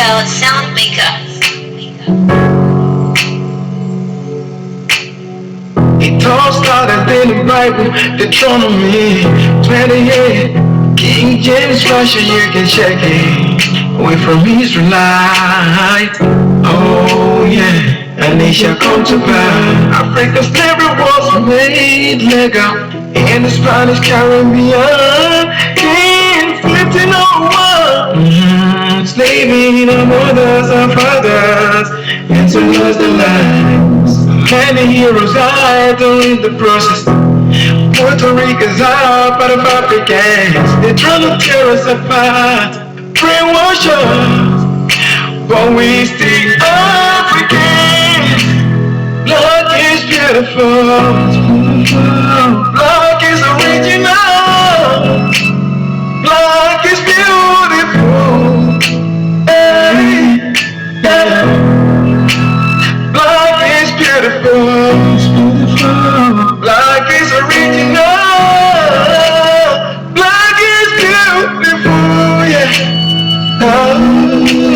Studio Soundmaker. It all started in the Bible, Deuteronomy 28. King James Version, you can check it. We're from Israelite. Oh yeah, and it shall come to pass. Africa's slavery was made legal in the Spanish Caribbean. Inflicting over, enslaving our mothers and fathers, and to lose their lives. Many heroes died during the process. Puerto Ricans are part of Africans. They try to tear us apart, brainwash us, but we still Africans. Black is beautiful, black is original, black is beautiful. Hey, yeah. Black is beautiful, black is original, black is beautiful, yeah. Oh,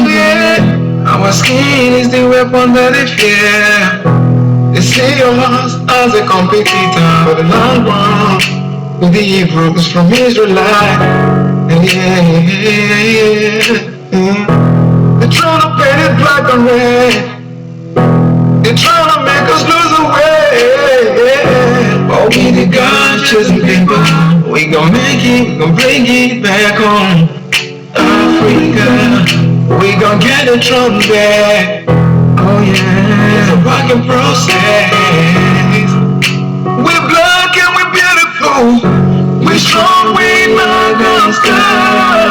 yeah. Our skin is the weapon that they fear. They see us as a competitor for the long run with the Hebrews from Israelite. They try to paint it black and red. They're trying to make us lose the way. But we the God-chosen people. We gon' make it, we gon' bring it back home. Africa, we gon' get the throne back. Oh yeah, it's a working process. We're black and we're beautiful. We're strong, we're not gonna stop.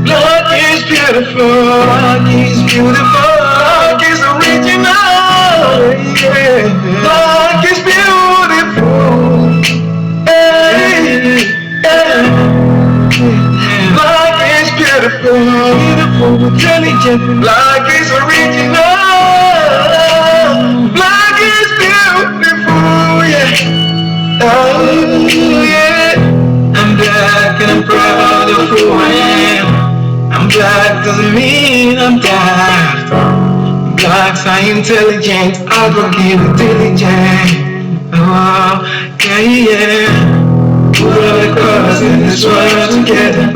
Black is beautiful, black is beautiful. Black is original, yeah. Black is beautiful, hey, yeah. Black is beautiful, beautiful, intelligent. Black is original, black is beautiful, yeah. Oh yeah. I'm black and I'm proud of who I am. I'm black doesn't mean I'm daft. Blacks are intelligent, hardworking, diligent. Oh, yeah, yeah. Put all the colors in this world together.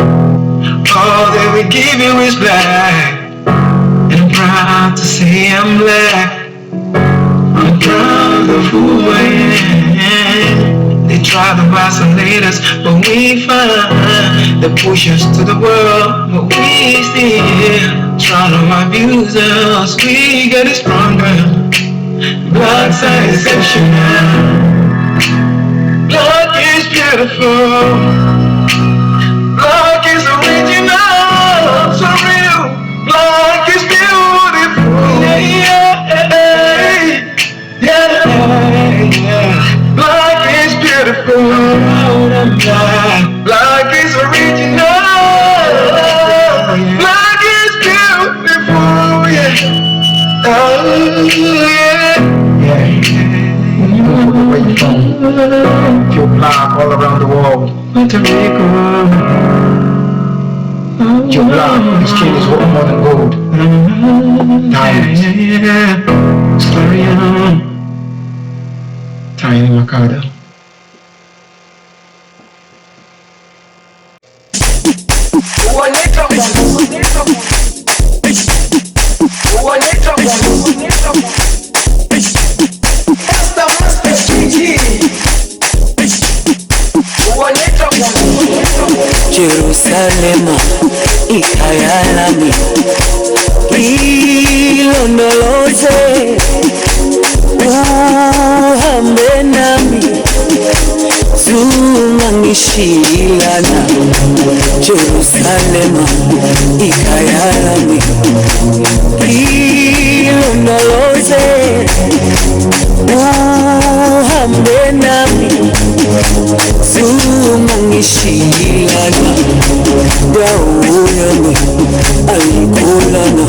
All that we give you is black. And I'm proud to say I'm black. I'm proud of who I am. They try to isolate us, but we find they push us to the world, but we still try to abuse us. We get it stronger. Blacks are exceptional. Black is beautiful. Black is original, so real. Black is beautiful. Yeah, yeah, yeah, yeah. Black is beautiful, black is original, black is beautiful, yeah. Oh yeah, yeah. Where you from? If you're black all around the world, Puerto Rico. You're black, your skin is worth more than gold. Diamonds. Story Tiny Mercado. Jerusalema ikayalami ilondoloze uhambe nami zungangishilana Jerusalema ikayalami ilondoloze uhambe nami zungangishilana dawo yami ayikhulana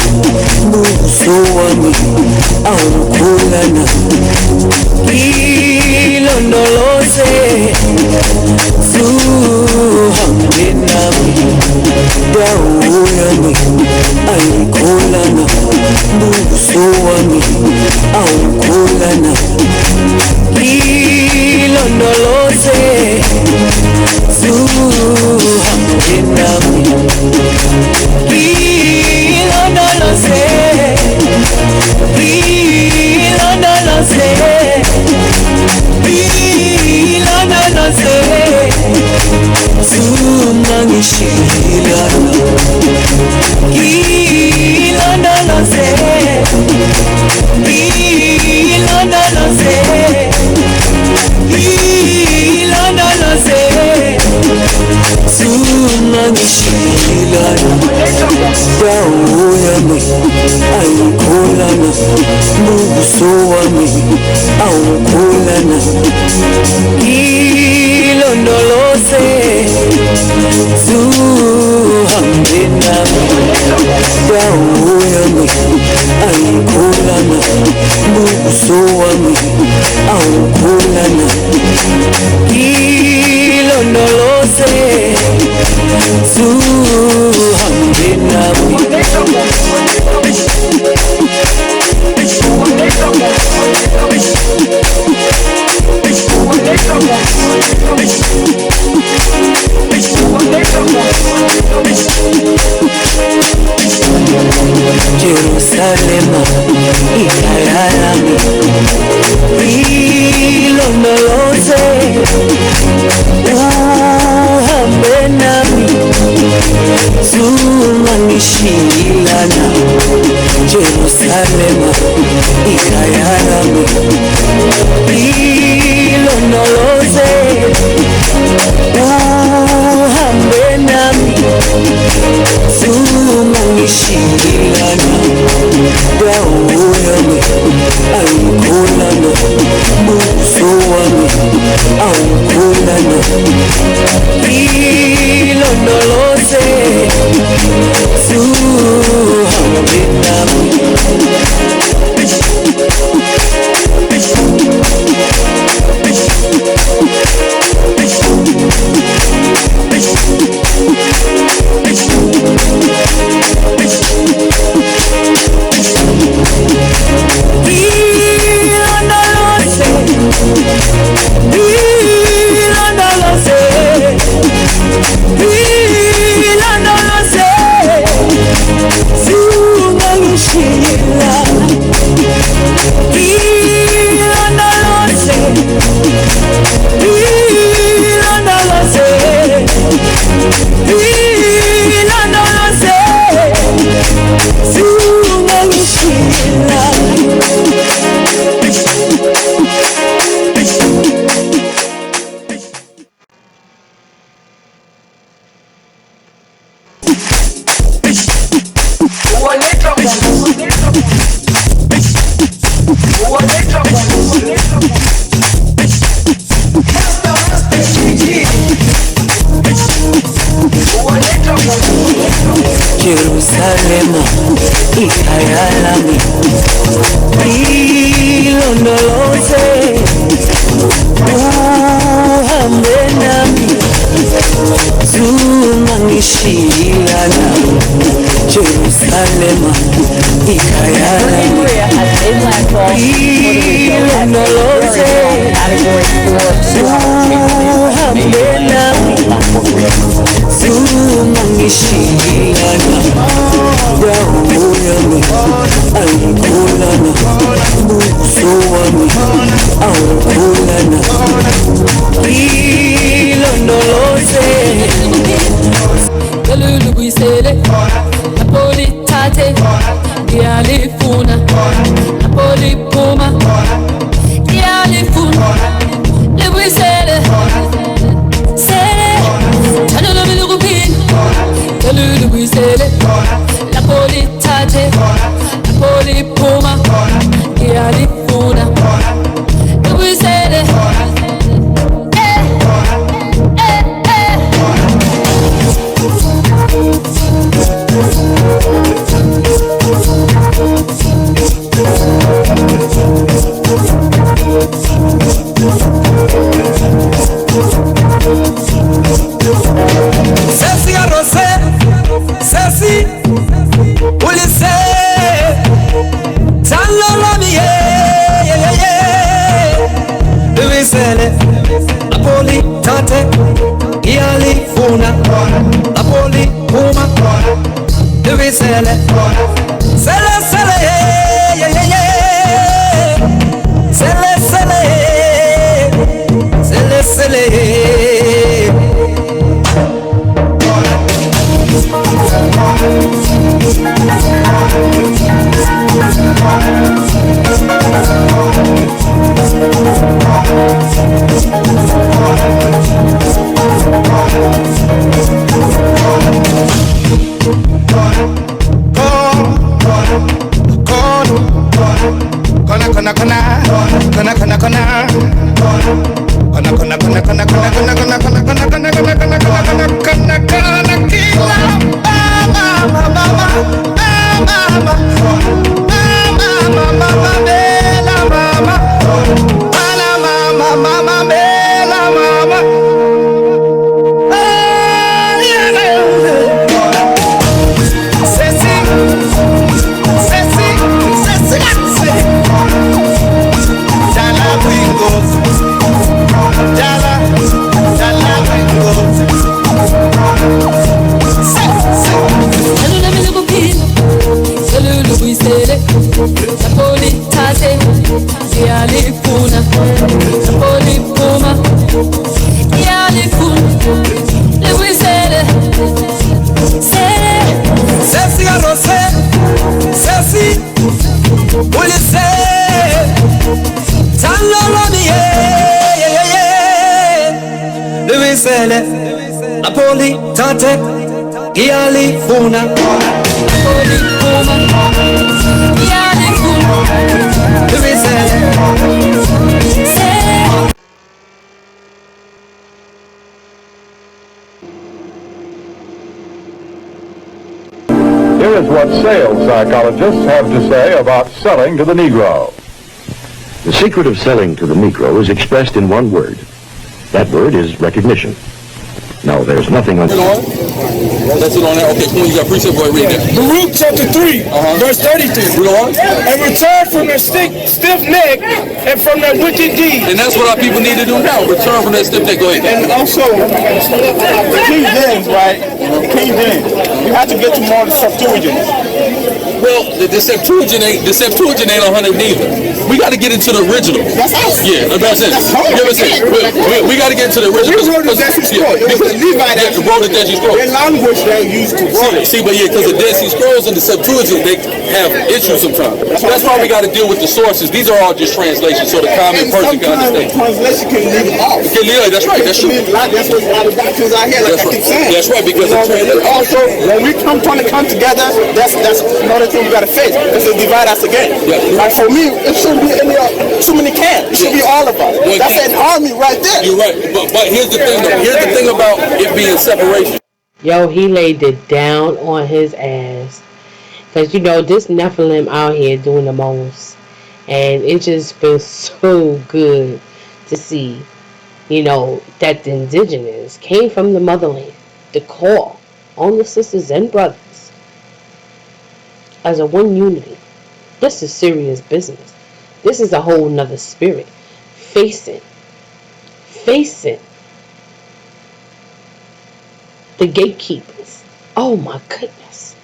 buso wami awukhulana ilondoloze zuhambe nami dawo yami ayikholana, buso wami awukholana, ilondoloze zuhambe nami, ilondoloze, ilondoloze, ilondoloze zungangishilana, ilondoloze, ilondoloze, ilondoloze zungangishilana, dawo yami ayikholana, buso wami awukholana, ilondoloze zuhambe nami, dawo yami ayikholana, buso wami awukholana, ilondoloze zuhambe nami. Jerusalema ikhaya lami, ilondoloze uhambe nami, zungangishilana, Jerusalema ikhaya lami, ilondoloze uhambe nami, zungangishilana, dawo yami ayikholana, buso wami awukholana, ilondoloze zuhambe nami. Jerusalema ikhaya lami, ilondoloze uhambe nami, zungangishilana, Jerusalema ikhaya lami, ilondoloze uhambe nami, zungangishilana, dawo yami ayikholana, buso wami awukholana, ilondoloze Lulubuyisele napolithathe ngiyalifuna, napoliphuma ngiyalifuna, libuyisele sele thando lami lukuphila, lulubuyisele napolithathe napoliphuma ngiyalifuna, libuyisele Sesi, ulise, talolomi Luisele, Napoli tate, Iali funa, Napoli puma, Luisele, Sele sele, Sele sele, Sele sele. Napoli tate, Iali funa, Napoli puma, Iali funa, Here is what sales psychologists have to say about selling to the Negro. The secret of selling to the Negro is expressed in one word. That word is recognition. No, there's nothing on... That's it on there. Okay, cool. You got precept, boy. Read that. Baruch chapter 3, verse 32. Read on. And return from their stiff neck and from their wicked deeds. And that's what our people need to do now. Return from that stiff neck. Go ahead. And also, the King James, right? King James. You have to get to more of the Septuagint. Well, the Septuagint ain't 100 neither. We got to get into the original. That's us. Yeah, that's it. You ever say, we got to get into the original. We wrote the Dead Sea Scrolls. It was the Levite that wrote the Dead Sea Scrolls. Their language they used to write it. See, but yeah, because the Dead Sea Scrolls and the Septuagint, they have issues sometimes. That's why we got to deal with the sources. These are all just translations, so the common person can understand. Translation can leave it off. That's right. That's true. That's what a lot of doctrines out here, like I keep saying. That's right, because also, when we trying to come together, that's another thing we got to face. It's to divide us again. Yeah. Like for me, it shouldn't be too many camps. It should be all of us. That's an army right there. You're right. But here's the thing. Here's the thing about it being separation. Yo, he laid it down on his ass. Because, you know, this Nephilim out here doing the most. And it just feels so good to see, you know, that the indigenous came from the motherland to call on the sisters and brothers as a one unity. This is serious business. This is a whole nother spirit. Face it. The gatekeepers. Oh my goodness.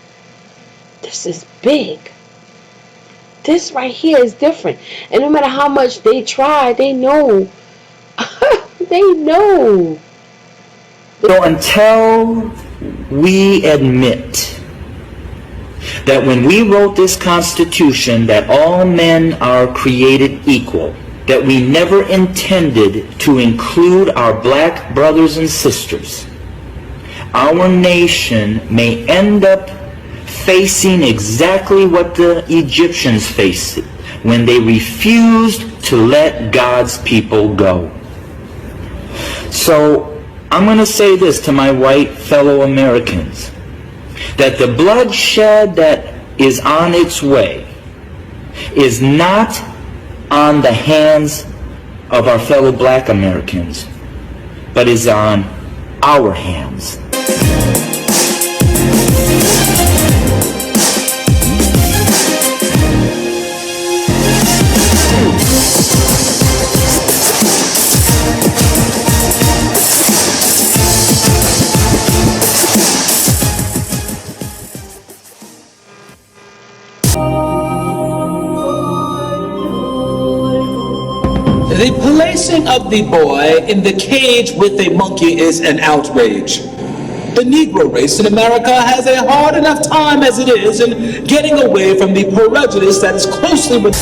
This is big. This right here is different. And no matter how much they try, they know. They know. So until we admit that when we wrote this Constitution that all men are created equal, that we never intended to include our black brothers and sisters, our nation may end up facing exactly what the Egyptians faced when they refused to let God's people go. So I'm going to say this to my white fellow Americans, that the bloodshed that is on its way is not on the hands of our fellow black Americans, but is on our hands. The placing of the boy in the cage with a monkey is an outrage. The Negro race in America has a hard enough time as it is in getting away from the prejudice that is closely with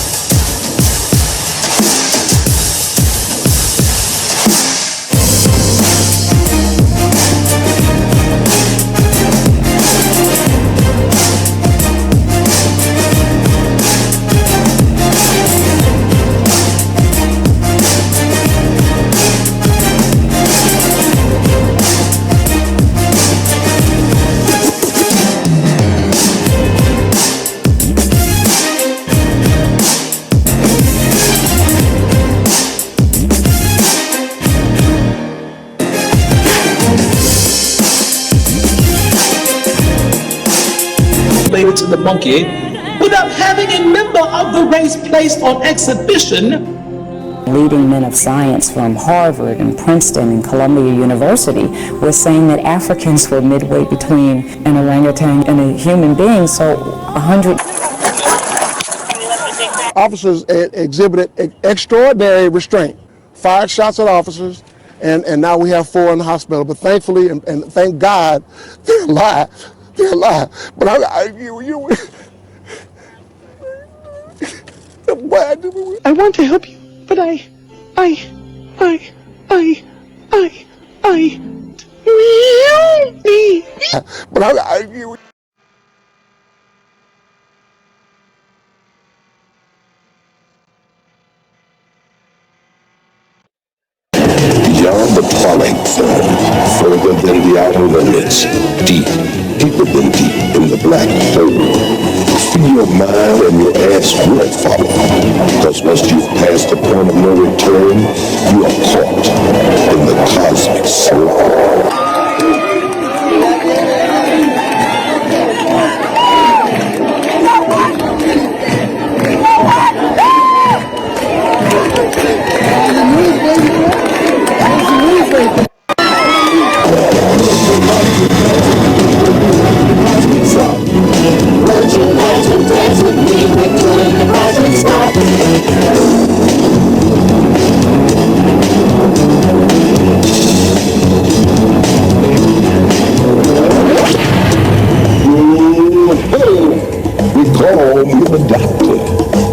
to the monkey without having a member of the race placed on exhibition. Leading men of science from Harvard and Princeton and Columbia University were saying that Africans were midway between an orangutan and a human being, so 100... Officers exhibited extraordinary restraint, fired shots at officers, and now we have 4 in the hospital. But thankfully, and thank God, they're alive. They're alive. But I want to help you, but I Beyond the falling zone, further than the outer limits, deeper than deep in the black hole. Free your mind and your ass will follow. Because once you've passed the point of no return, you are caught in the cosmic swirl.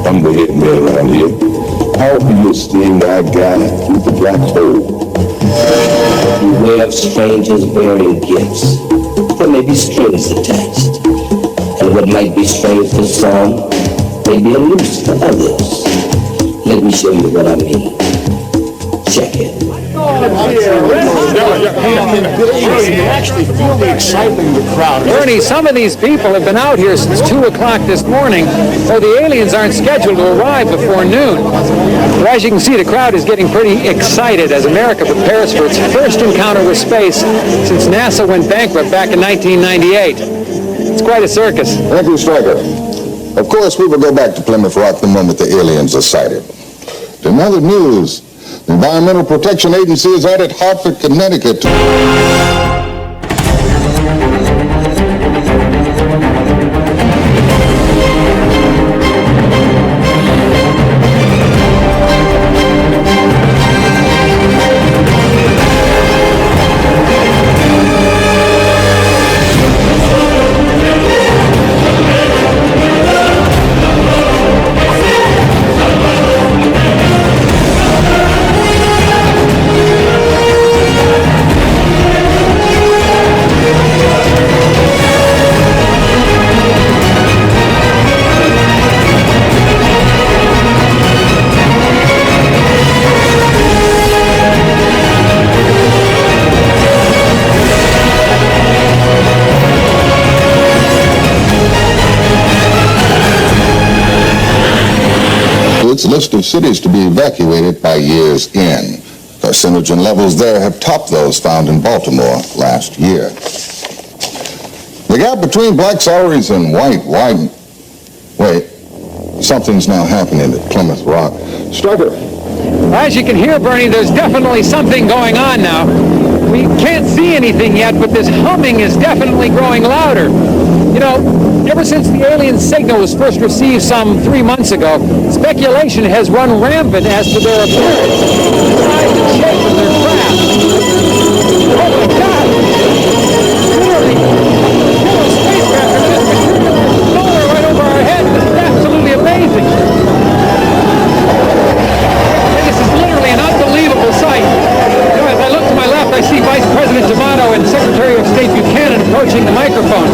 I'm the head man around here. How do you sting that guy through the black hole? Beware of strangers bearing gifts. There may be strings attached. And what might be strange for some may be a noose for others. Let me show you what I mean. Check it. Actually feel the excitement in the crowd. Bernie, some of these people have been out here since 2 o'clock this morning, so the aliens aren't scheduled to arrive before noon. But as you can see, the crowd is getting pretty excited as America prepares for its first encounter with space since NASA went bankrupt back in 1998. It's quite a circus. Thank you, Stryker. Of course, we will go back to Plymouth Rock the moment the aliens are sighted. In other news, the Environmental Protection Agency is out at Hartford, Connecticut. Its list of cities to be evacuated by year's end. Carcinogen levels there have topped those found in Baltimore last year. The gap between black salaries and white widened. Wait, something's now happening at Plymouth Rock. Stryker. As you can hear, Bernie, there's definitely something going on now. We can't see anything yet, but this humming is definitely growing louder. You know, Ever since the alien signal was first received some 3 months ago, speculation has run rampant as to their appearance, the size and shape of their craft. Oh my God! Literally, spacecraft are just material nowhere right over our heads. It's absolutely amazing. This is literally an unbelievable sight. You know, as I look to my left, I see Vice President D'Amato and Secretary of State Buchanan approaching the microphone.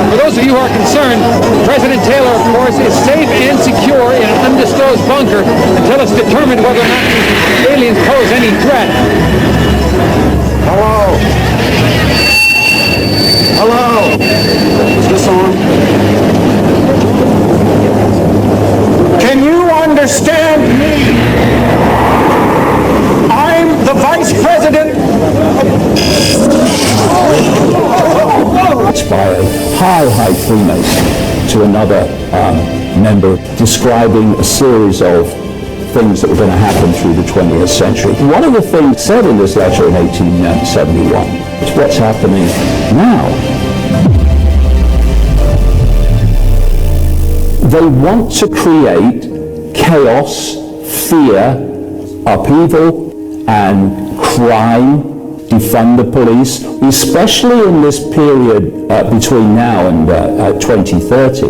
For those of you who are concerned, President Taylor, of course, is safe and secure in an undisclosed bunker until it's determined whether or not the aliens pose any threat. Hello? Hello? Is this on? Can you understand me? I'm the Vice President. By a high Freemason to another member describing a series of things that were going to happen through the 20th century. One of the things said in this letter in 1871 is what's happening now. They want to create chaos, fear, upheaval, and crime, defund the police, especially in this period between now and 2030,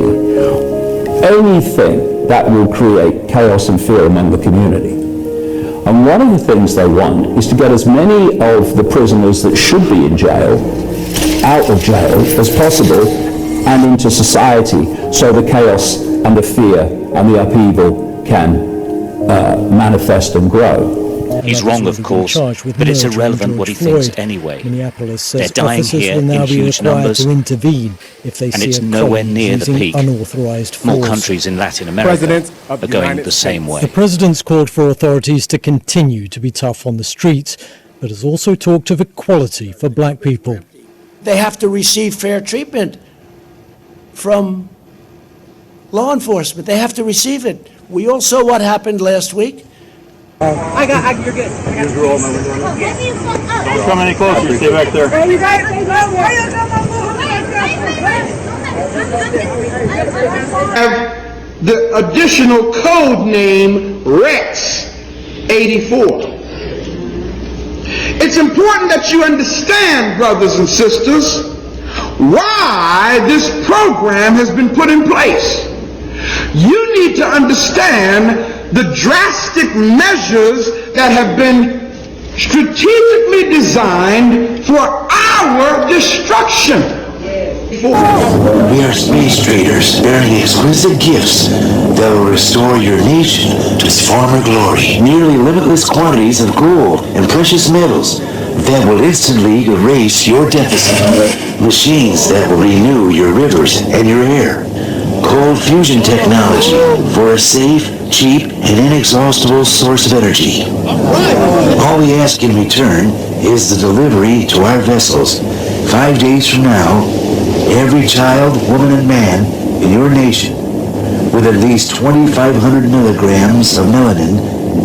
anything that will create chaos and fear among the community. And one of the things they want is to get as many of the prisoners that should be in jail out of jail as possible and into society, so the chaos and the fear and the upheaval can manifest and grow. He's wrong, of course, but it's irrelevant what he thinks anyway. They're dying here in huge numbers, and it's nowhere near the peak. More countries in Latin America are going the same way. The president's called for authorities to continue to be tough on the streets, but has also talked of equality for black people. They have to receive fair treatment from law enforcement. They have to receive it. We all saw what happened last week. You're good. Don't come any closer, stay back there. Have the additional code name Rex 84. It's important that you understand, brothers and sisters, why this program has been put in place. You need to understand the drastic measures that have been strategically designed for our destruction. We are space traders bearing exquisite gifts that will restore your nation to its former glory. Nearly limitless quantities of gold and precious metals that will instantly erase your deficit. Machines that will renew your rivers and your air. Cold fusion technology for a safe, cheap, and inexhaustible source of energy. All we ask in return is the delivery to our vessels. 5 days from now, every child, woman, and man in your nation with at least 2,500 milligrams of melanin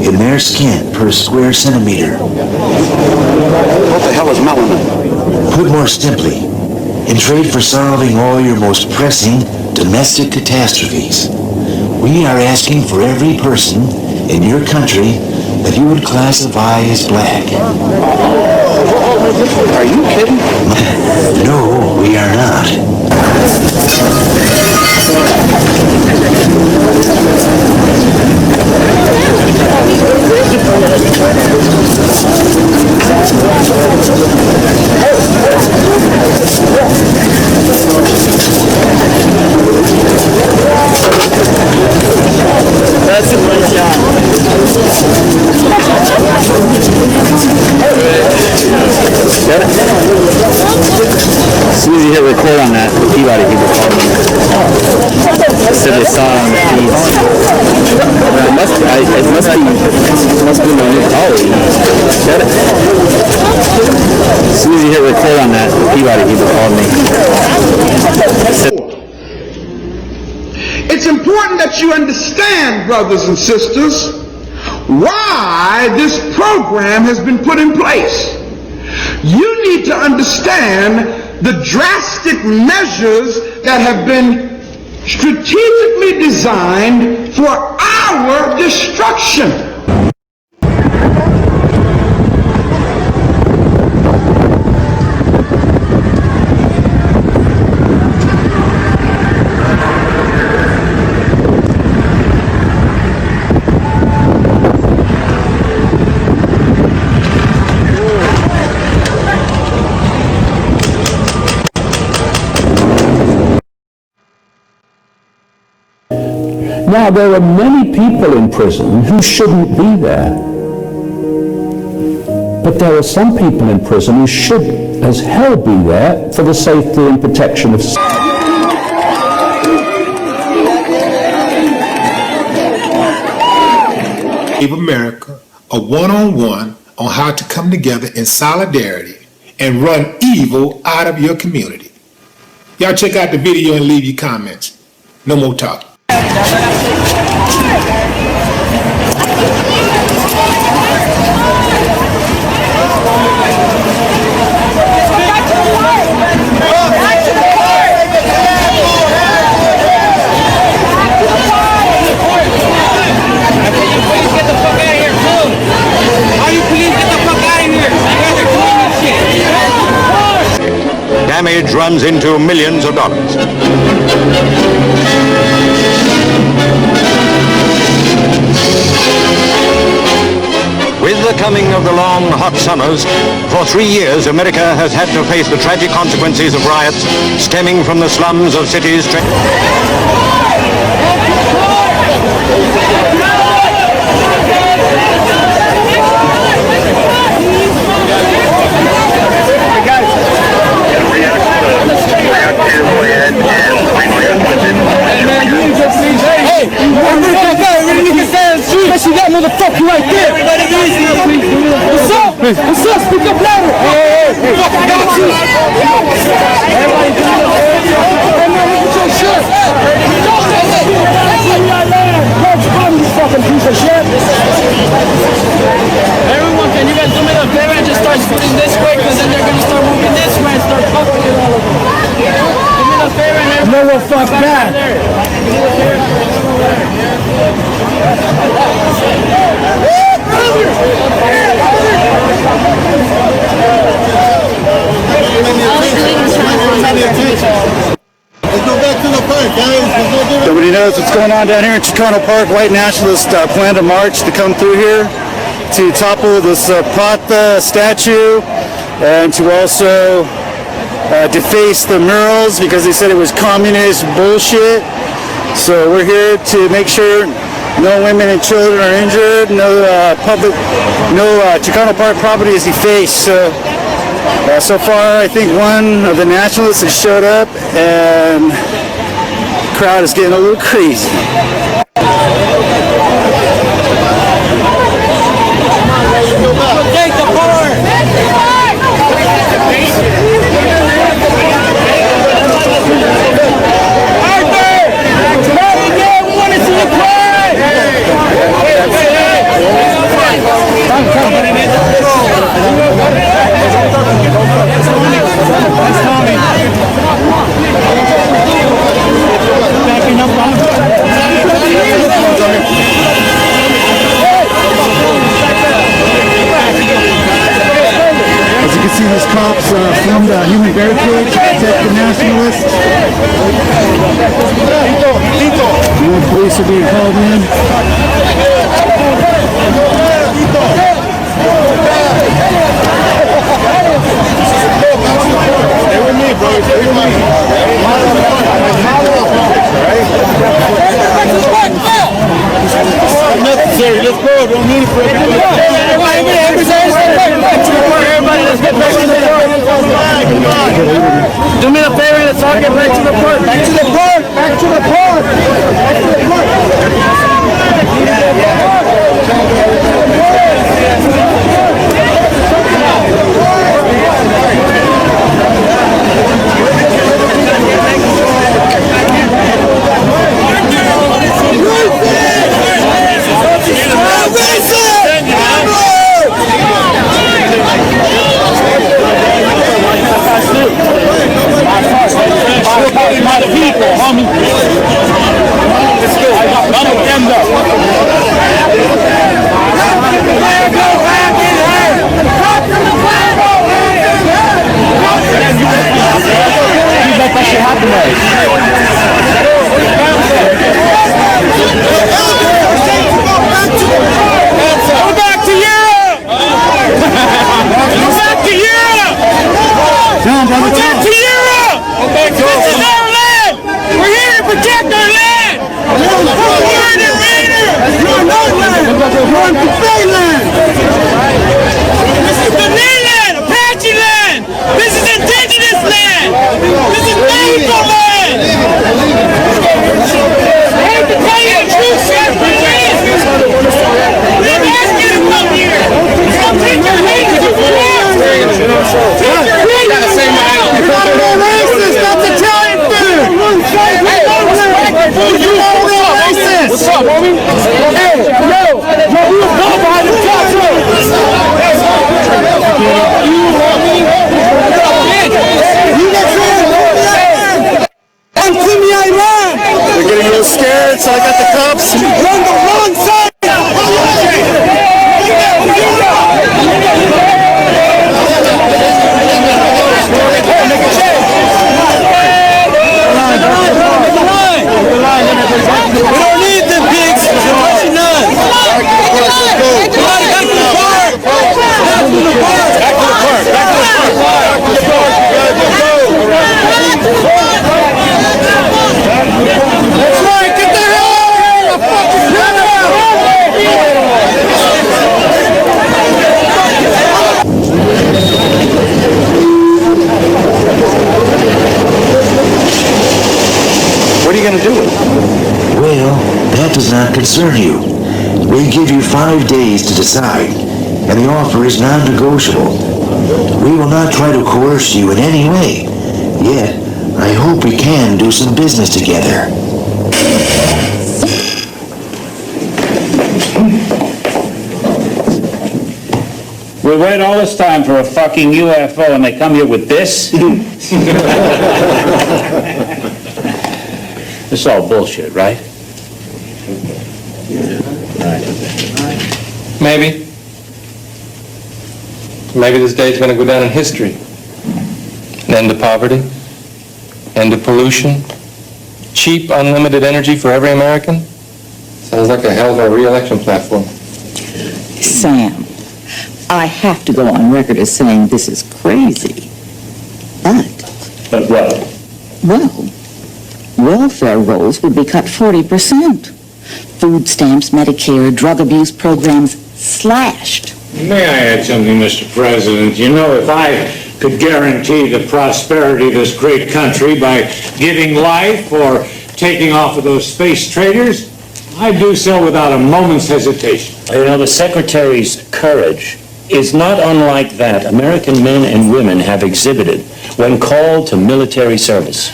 in their skin per square centimeter. What the hell is melanin? Put more simply, in trade for solving all your most pressing domestic catastrophes, we are asking for every person in your country that you would classify as black. Are you kidding? No, we are not. That's a great job. Got it? As soon as you hit record on that, the Peabody people called me. Said they saw it on the feeds. It must be my new colleague. Got it? As soon as you hit record on that, the Peabody people called me. It's important that you understand, brothers and sisters, why this program has been put in place. You need to understand the drastic measures that have been strategically designed for our destruction. Now, there are many people in prison who shouldn't be there. But there are some people in prison who should as hell be there for the safety and protection of Give America a one-on-one on how to come together in solidarity and run evil out of your community. Y'all check out the video and leave your comments. No more talking. Damage runs into millions of dollars. With the coming of the long, hot summers, for 3 years America has had to face the tragic consequences of riots stemming from the slums of cities. She got motherfucker right there. Everybody easy. What's up? What's up? Speak up louder. Hey, fucking got you. Everybody do it. Hey man, look at your shit. You fucking piece of shit. Everyone, can you guys do me a favor and just start scooting this way, because then they're gonna start moving this way and start fucking with all of them. Do me a favor and everybody. No, fuck that. Nobody knows what's going on down here in Chicano Park. White nationalists plan to march to come through here to topple this Prata statue and to also deface the murals because they said it was communist bullshit. So we're here to make sure no women and children are injured, no Chicano Park property is defaced. So far, I think one of the nationalists has showed up, and the crowd is getting a little crazy. Take the park! As you can see, these cops formed a human barricade to protect the nationalists. More police are being called in. Stay with me, bro. Stay with me. Unnecessary. Let's go. Don't need it for everybody. Let's get back to the park. Do me a favor, let's all get back to the park. Back to the park. Back to the park. Back to the park. My people, back to Europe! Go back to Europe! Go back to Europe! This is our land! We're here to protect our land! We're an invader! You're not land! You're on Buffet land! This is the mainland! Apache land! This is indigenous land! This is Navajo land! I hate to tell you the truth, sir, but please! We didn't ask you to come here! Come take your hate to the war! Take your hate to the war! You're not racist! That's Italian food! Hey, food! You are racist! What's up, homie? Hey, yo! You go behind the taco! They're getting a little scared, so I got the cops. You're on the wrong side! We don't need the pigs. There's none. Back to the park. Back to the park. Back to the park. Back to the park. That's right. Get the hell out of What are you going to do with it? Well, that does not concern you. We give you 5 days to decide, and the offer is non-negotiable. We will not try to coerce you in any way. Yet, I hope we can do some business together. We wait all this time for a fucking UFO and they come here with this? This is all bullshit, right? Maybe. Maybe this day's going to go down in history. An end to poverty, end to pollution, cheap, unlimited energy for every American. Sounds like a hell of a re-election platform. Sam, I have to go on record as saying this is crazy. But what? Well, welfare rolls would be cut 40%. Food stamps, Medicare, drug abuse programs slashed. May I add something, Mr. President? You know, if I could guarantee the prosperity of this great country by giving life or taking off of those space traders, I'd do so without a moment's hesitation. You know, the Secretary's courage is not unlike that American men and women have exhibited when called to military service.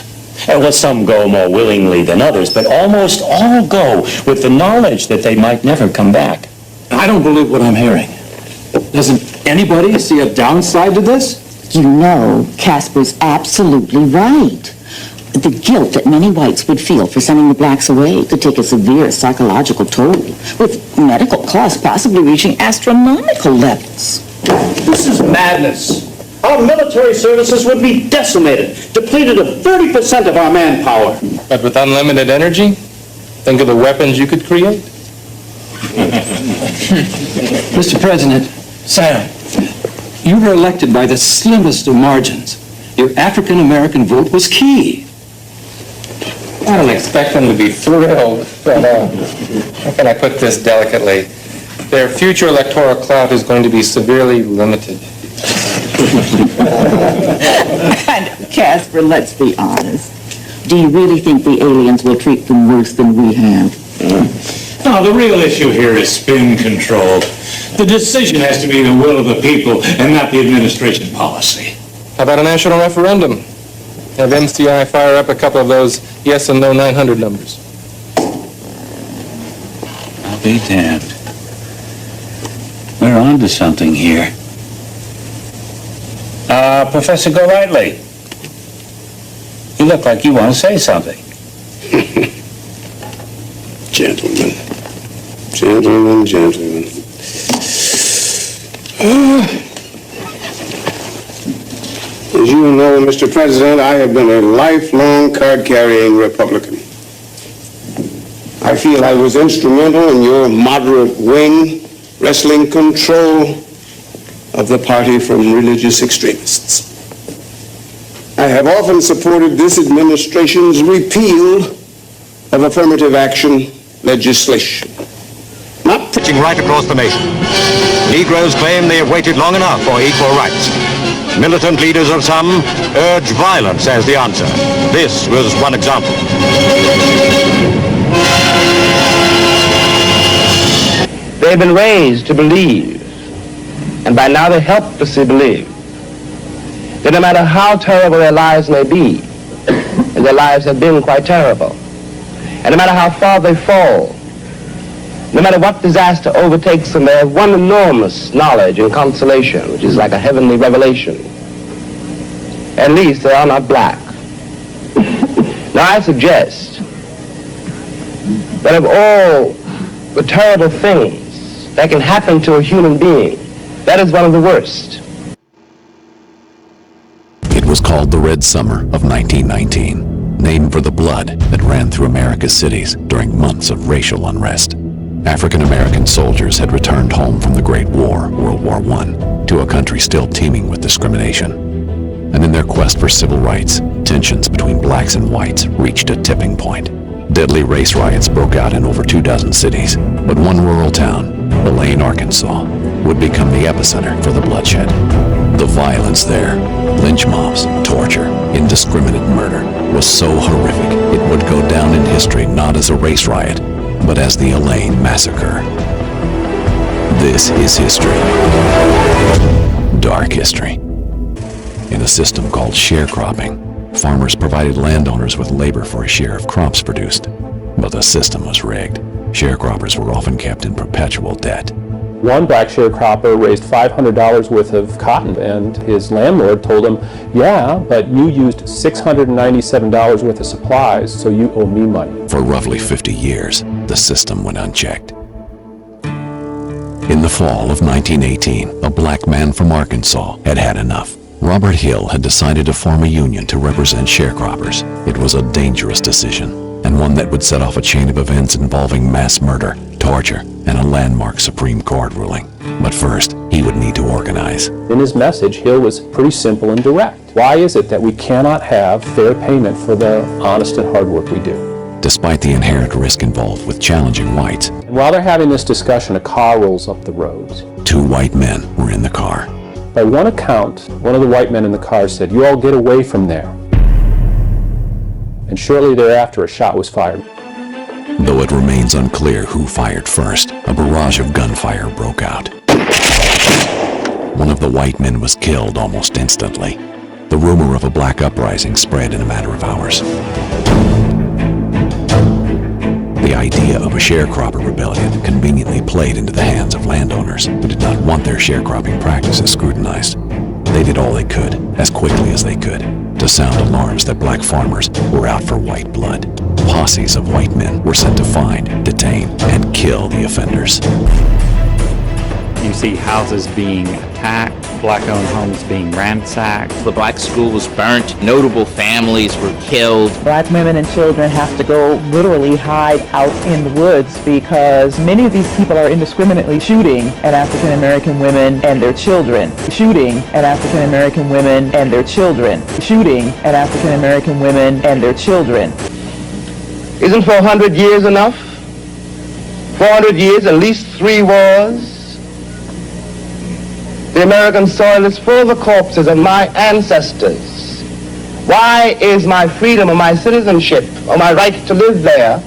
And well, some go more willingly than others, but almost all go with the knowledge that they might never come back. I don't believe what I'm hearing. Doesn't anybody see a downside to this? You know, Casper's absolutely right. The guilt that many whites would feel for sending the blacks away could take a severe psychological toll, with medical costs possibly reaching astronomical levels. This is madness. Our military services would be decimated, depleted of 30% of our manpower. But with unlimited energy, think of the weapons you could create. Mr. President, Sam, you were elected by the slimmest of margins. Your African-American vote was key. I don't expect them to be thrilled, but how can I put this delicately? Their future electoral clout is going to be severely limited. And Casper, let's be honest. Do you really think the aliens will treat them worse than we have? No, the real issue here is spin control. The decision has to be the will of the people and not the administration policy. How about a national referendum? Have MCI fire up a couple of those yes and no 900 numbers. I'll be damned. We're on to something here. Professor Golightly, you look like you want to say something. Gentlemen. As you know, Mr. President, I have been a lifelong card-carrying Republican. I feel I was instrumental in your moderate wing wresting control of the party from religious extremists. I have often supported this administration's repeal of affirmative action legislation. Not preaching right across the nation. Negroes claim they have waited long enough for equal rights. Militant leaders of some urge violence as the answer. This was one example. They've been raised to believe, and by now they helplessly believe, that no matter how terrible their lives may be, and their lives have been quite terrible, and no matter how far they fall, no matter what disaster overtakes them, they have one enormous knowledge and consolation, which is like a heavenly revelation. At least they are not black. Now I suggest that of all the terrible things that can happen to a human being, that is one of the worst. It was called the Red Summer of 1919, named for the blood that ran through America's cities during months of racial unrest. African-American soldiers had returned home from the Great War, World War I, to a country still teeming with discrimination. And in their quest for civil rights, tensions between blacks and whites reached a tipping point. Deadly race riots broke out in over 24 cities, but one rural town, Elaine, Arkansas, would become the epicenter for the bloodshed. The violence there, lynch mobs, torture, indiscriminate murder, was so horrific it would go down in history not as a race riot, but as the Elaine Massacre. This is history. Dark history. In a system called sharecropping, farmers provided landowners with labor for a share of crops produced. But the system was rigged. Sharecroppers were often kept in perpetual debt. One black sharecropper raised $500 worth of cotton, and his landlord told him, yeah, but you used $697 worth of supplies, so you owe me money. For roughly 50 years, the system went unchecked. In the fall of 1918, a black man from Arkansas had had enough. Robert Hill had decided to form a union to represent sharecroppers. It was a dangerous decision, and one that would set off a chain of events involving mass murder, torture, and a landmark Supreme Court ruling. But first, he would need to organize. In his message, Hill was pretty simple and direct. Why is it that we cannot have fair payment for the honest and hard work we do? Despite the inherent risk involved with challenging whites, and while they're having this discussion, a car rolls up the road. Two white men were in the car. By one account, one of the white men in the car said, "You all get away from there." And shortly thereafter, a shot was fired. Though it remains unclear who fired first, a barrage of gunfire broke out. One of the white men was killed almost instantly. The rumor of a black uprising spread in a matter of hours. The idea of a sharecropper rebellion conveniently played into the hands of landowners who did not want their sharecropping practices scrutinized. They did all they could, as quickly as they could, to sound alarms that black farmers were out for white blood. Posses of white men were sent to find, detain, and kill the offenders. You see houses being attacked, black-owned homes being ransacked. The black school was burnt, notable families were killed. Black women and children have to go literally hide out in the woods because many of these people are indiscriminately shooting at African American women and their children. Shooting at African American women and their children. Shooting at African American women and their children. Isn't 400 years enough? 400 years, at least 3 wars. The American soil is full of the corpses of my ancestors. Why is my freedom or my citizenship or my right to live there,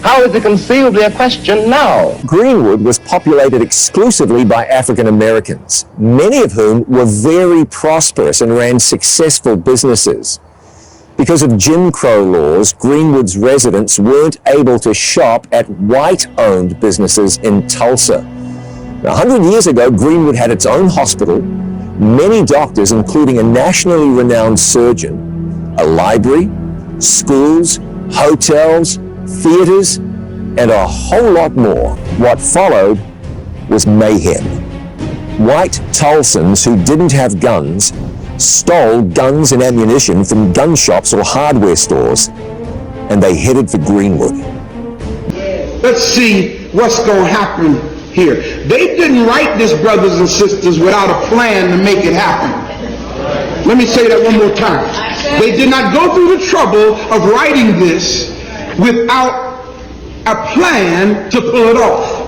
how is it conceivably a question now? Greenwood was populated exclusively by African Americans, many of whom were very prosperous and ran successful businesses. Because of Jim Crow laws, Greenwood's residents weren't able to shop at white-owned businesses in Tulsa. 100 years ago, Greenwood had its own hospital, many doctors, including a nationally renowned surgeon, a library, schools, hotels, theaters, and a whole lot more. What followed was mayhem. White Tulsans who didn't have guns stole guns and ammunition from gun shops or hardware stores, and they headed for Greenwood. Let's see what's going to happen here. They didn't write this, brothers and sisters, without a plan to make it happen. Let me say that one more time. They did not go through the trouble of writing this without a plan to pull it off.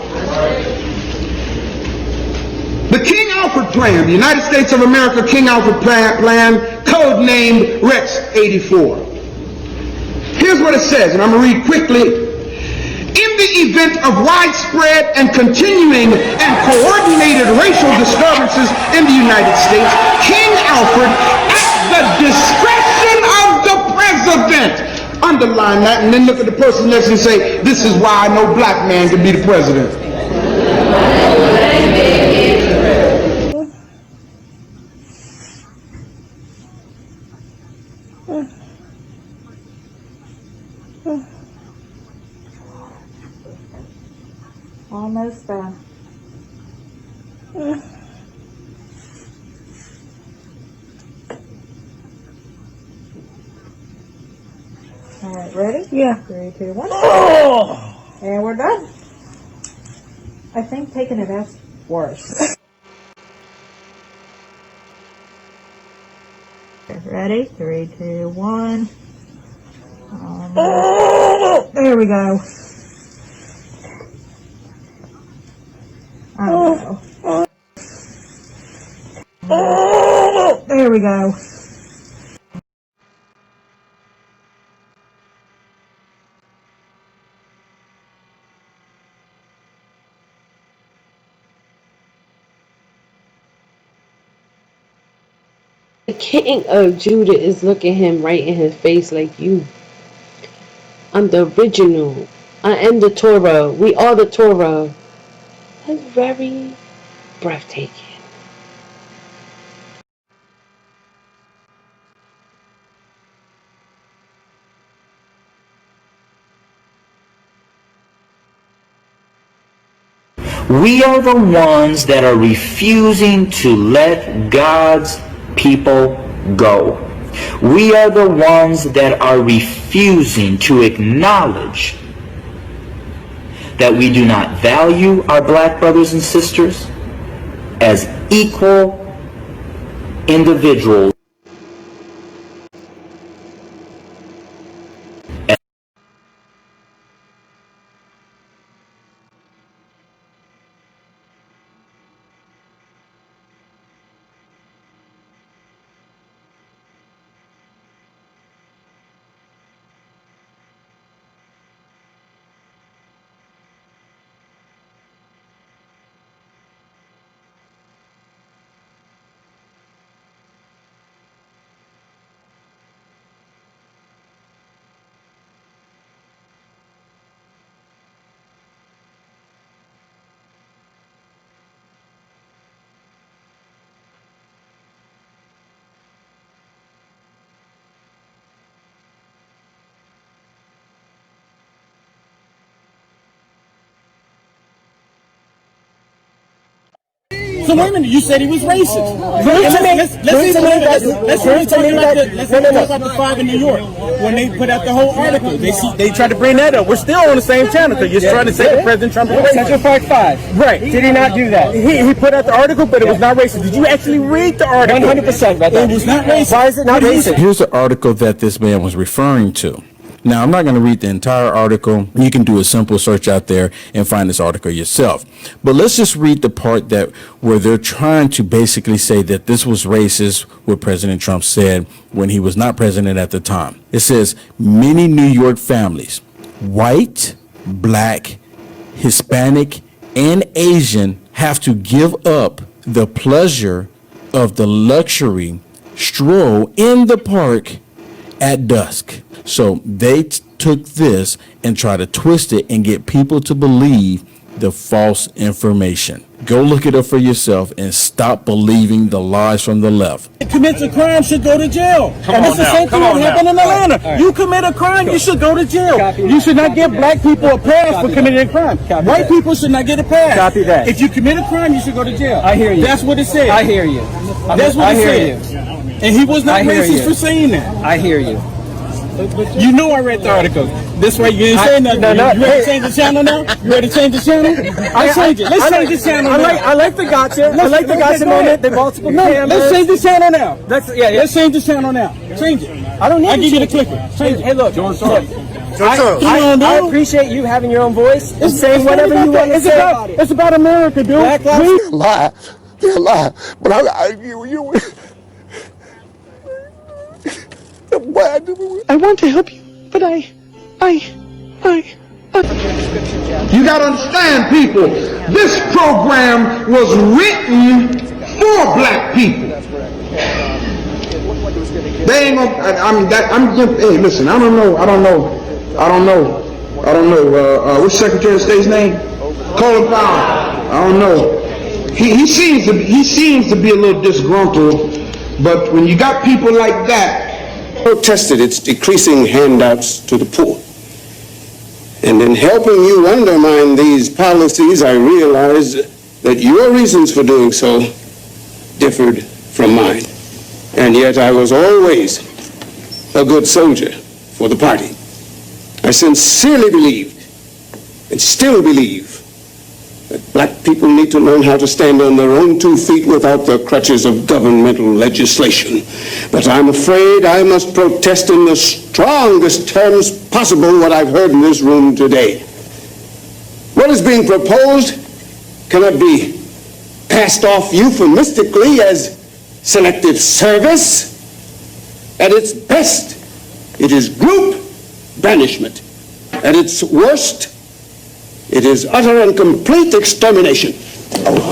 The King Alfred Plan, the United States of America King Alfred Plan, codenamed Rex 84. Here's what it says, and I'm going to read quickly. In the event of widespread and continuing and coordinated racial disturbances in the United States, King Alfred, at the discretion of the president, underline that and then look at the person next and say, this is why no black man can be the president. Almost done. All right, ready? Yeah. 3, 2, 1. Oh! And we're done. I think taking it as worse. Ready? 3, 2, 1. There we go. Oh. There we go. The king of Judah is looking him right in his face like, I'm the original. I am the Torah. We are the Torah. That's very breathtaking. We are the ones that are refusing to let God's people go. We are the ones that are refusing to acknowledge that we do not value our black brothers and sisters as equal individuals. So wait a minute, you said he was racist. Let's talk about the 5 in New York. When they put out the whole article, they tried to bring that up. We're still on the same channel because you're trying to say that President Trump is racist. Section 5. Right. Did he not do that? He put out the article, but it was not racist. Did you actually read the article? 100% read that. It was not racist. Why is it not racist? Here's the article that this man was referring to. Now, I'm not going to read the entire article. You can do a simple search out there and find this article yourself. But let's just read the part that where they're trying to basically say that this was racist, what President Trump said when he was not president at the time. It says, many New York families, white, black, Hispanic, and Asian, have to give up the pleasure of the luxury stroll in the park at dusk. So they took this and tried to twist it and get people to believe the false information. Go look it up for yourself and stop believing the lies from the left. Commits a crime should go to jail. And it's the same thing that happened in Atlanta. You commit a crime, you should go to jail. You should not give black people a pass for committing a crime. White people should not get a pass. Copy that. If you commit a crime, you should go to jail. I hear you. That's what it said. I hear you. That's what it said. And he was not I hear racist you. for saying that. I hear you. You know I read the article. This way you ain't saying nothing. No, You ready to change the channel now? You ready to change the channel? I'll change it. Let's change the channel now. I like the gotcha. I like the gotcha moment. The multiple cameras. Let's change the channel now. Yeah. Let's change the channel now. Change it. I don't need I'll to give you the change clicker. it. Change it. Hey, look. I appreciate you having your own voice and saying whatever you want to say about it. It's about America, dude. Black lives Lie. They're a lie. But I want to help you, but I. You gotta understand, people, this program was written for black people. They ain't gonna, hey, listen, I don't know, what's Secretary of State's name? Colin Powell. I don't know. He seems to be a little disgruntled, but when you got people like that, protested its decreasing handouts to the poor. And in helping you undermine these policies, I realized that your reasons for doing so differed from mine. And yet I was always a good soldier for the party. I sincerely believed, and still believe, that black people need to learn how to stand on their own 2 feet without the crutches of governmental legislation. But I'm afraid I must protest in the strongest terms possible what I've heard in this room today. What is being proposed cannot be passed off euphemistically as selective service. At its best, it is group banishment. At its worst, it is utter and complete extermination.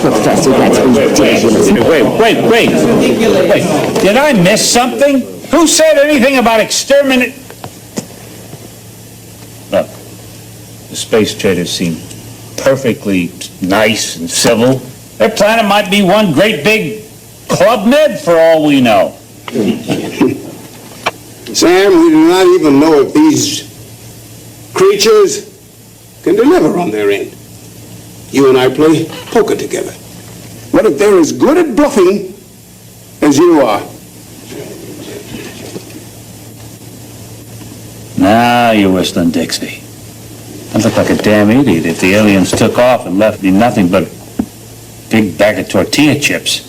Professor, that's ridiculous. Wait. Did I miss something? Who said anything about exterminate? Look, the space traders seem perfectly nice and civil. Their planet might be one great big Club Med for all we know. Sam, we do not even know if these creatures can deliver on their end. You and I play poker together. What if they're as good at bluffing as you are? Now you're whistling Dixie. I look like a damn idiot if the aliens took off and left me nothing but a big bag of tortilla chips.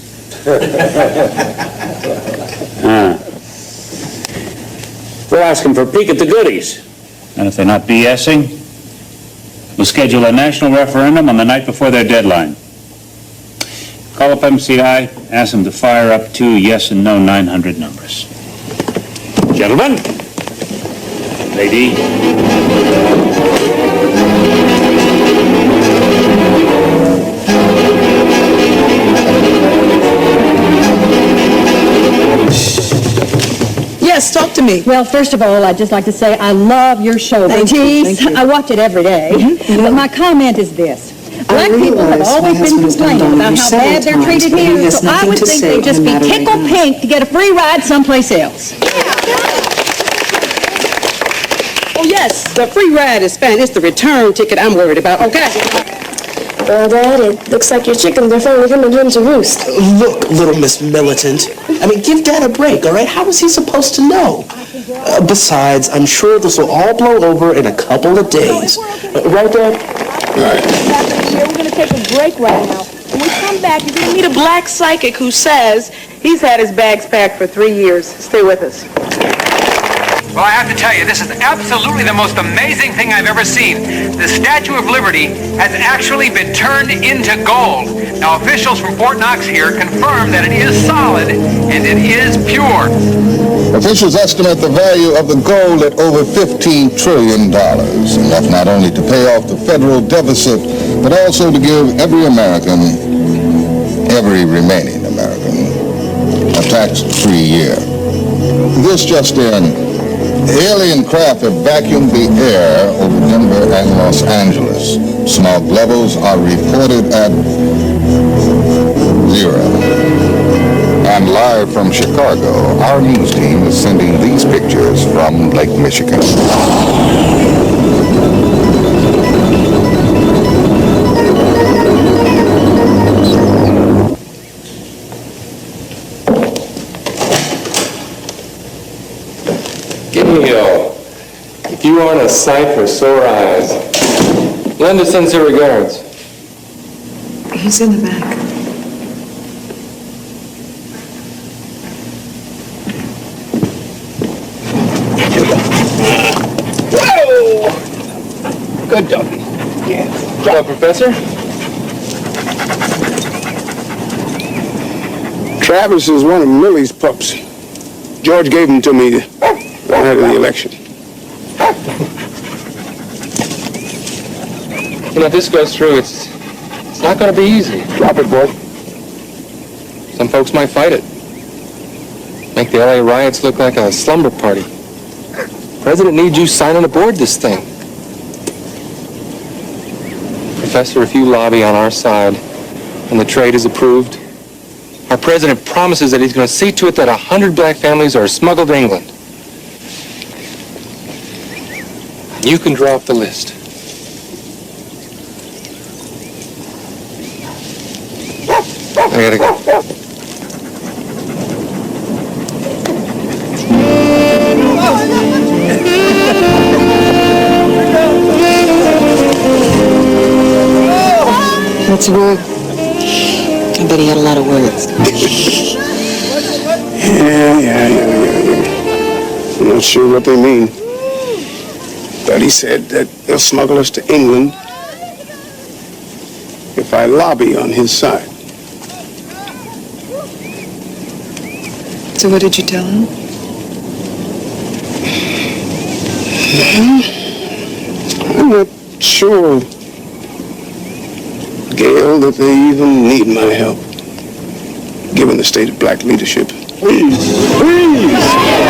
We're asking for a peek at the goodies. And if they're not BSing, we'll schedule a national referendum on the night before their deadline. Call up MCI, ask them to fire up 2 yes and no 900 numbers. Gentlemen, lady. Yes, talk to me. Well, first of all, I'd just like to say I love your show. Thank you, Batiste. thank you. I watch it every day. But my comment is this. Black people have always been complaining about how bad they're treated here, so I would think they'd just be tickled pink to get a free ride someplace else. Oh, yes, the free ride is fine. It's the return ticket I'm worried about, okay? Well, Dad, it looks like your chickens are finally coming home to roost. Look, little Miss Militant. I mean, give Dad a break, all right? How is he supposed to know? Besides, I'm sure this will all blow over in a couple of days. Right, Dad? We're going to take a break right now. When we come back, you're going to meet a black psychic who says he's had his bags packed for 3 years. Stay with us. Well, I have to tell you, this is absolutely the most amazing thing I've ever seen. The Statue of Liberty has actually been turned into gold. Now, officials from Fort Knox here confirm that it is solid and it is pure. Officials estimate the value of the gold at over $15 trillion, enough not only to pay off the federal deficit, but also to give every American, every remaining American, a tax-free year. This just in. Alien craft have vacuumed the air over Denver and Los Angeles. Smog levels are reported at 0. And live from Chicago, our news team is sending these pictures from Lake Michigan. Neil, if you aren't a sight for sore eyes, Linda sends her regards. He's in the back. Whoa! Good doggy. Yeah. Hello, Professor. Travis is one of Millie's pups. George gave him to me the night of the election. You know, if this goes through, it's not going to be easy. Drop it, boy. Some folks might fight it. Make the LA riots look like a slumber party. The president needs you signing aboard this thing. Professor, if you lobby on our side and the trade is approved, our president promises that he's going to see to it that 100 black families are smuggled to England. You can draw up the list. I gotta go. What's the word? I bet he had a lot of words. Yeah. I'm not sure what they mean. But he said that they'll smuggle us to England if I lobby on his side. So what did you tell him? I'm not sure, Gail, that they even need my help, given the state of black leadership. Please!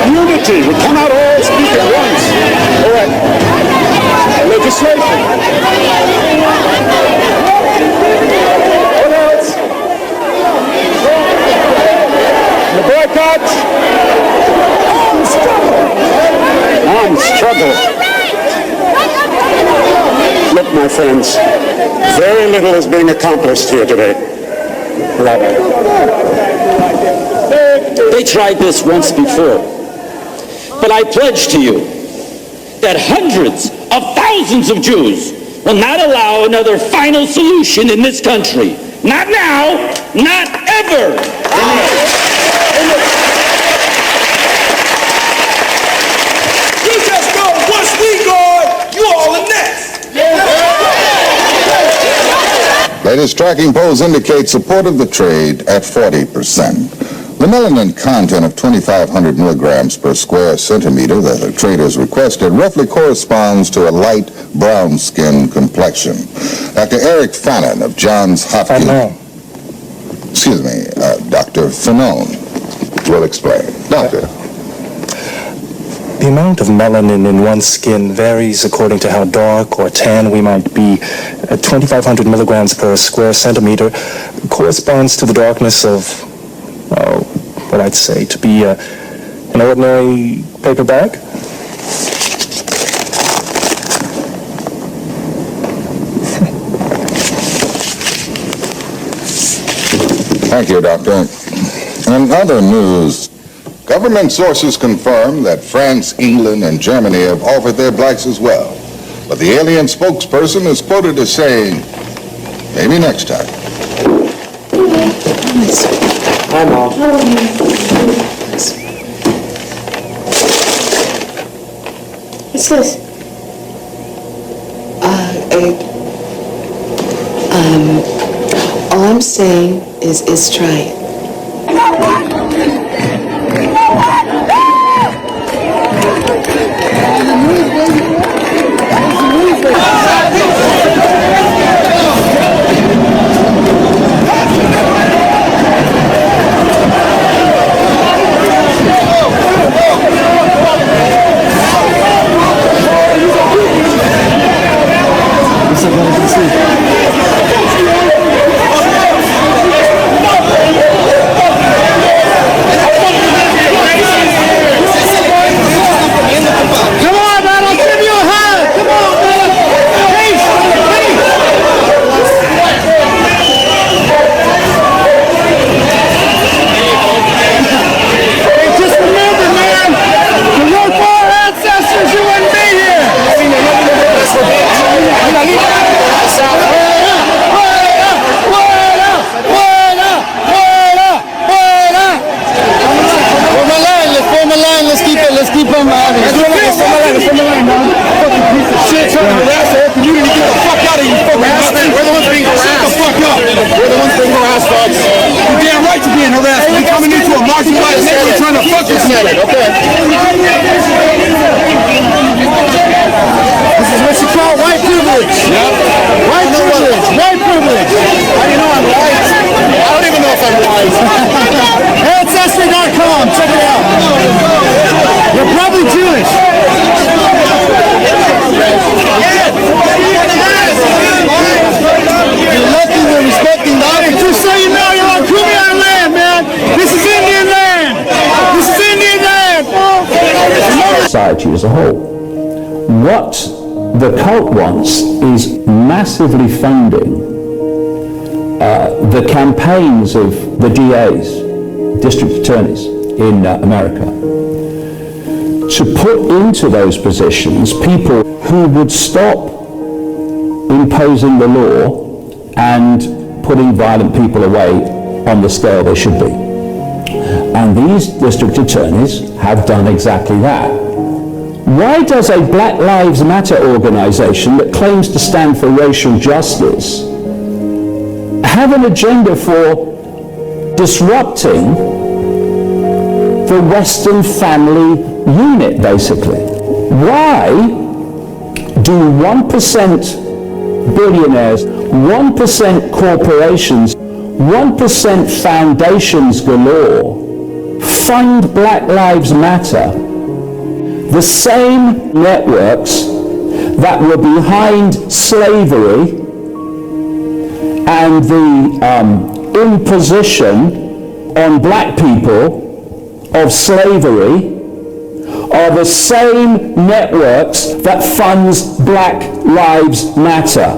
Unity! We cannot all speak at once. All right. Legislation. What else? The boycott. Armed struggle. Look, my friends, very little is being accomplished here today. They tried this once before. But I pledge to you that hundreds of thousands of Jews will not allow another final solution in this country. Not now, not ever. You just know once we go, you all are next. Latest tracking polls indicate support of the trade at 40%. The melanin content of 2,500 milligrams per square centimeter that the traders requested roughly corresponds to a light brown skin complexion. Dr. Eric Fannin of Johns Hopkins... Dr. Fanone will explain. Doctor. The amount of melanin in one's skin varies according to how dark or tan we might be. 2,500 milligrams per square centimeter corresponds to the darkness of, what I'd say to be an ordinary paper bag. Thank you, Doctor. In other news, government sources confirm that France, England, and Germany have offered their blacks as well. But the alien spokesperson is quoted as saying, maybe next time. Hi, Mom. What's this? All I'm saying is try it. marching by the neighborhood trying to fuck with you. This is what you call white privilege. Yep. White privilege. White privilege. How do you know I'm white? I don't even know if I'm white. Ancestry.com. Check it out. You're probably Jewish. You're lucky we're respecting that. Just so you know, you're on Kumeyaay land, man. This is Indian land. This is Indian land. Society as a whole. What the cult wants is massively funding the campaigns of the DAs, district attorneys in America, to put into those positions people who would stop imposing the law and putting violent people away on the scale they should be. And these district attorneys have done exactly that. Why does a Black Lives Matter organization that claims to stand for racial justice have an agenda for disrupting the Western family unit, basically? Why do 1% billionaires, 1% corporations, 1% foundations galore fund Black Lives Matter? The same networks that were behind slavery and the imposition on black people of slavery are the same networks that funds Black Lives Matter.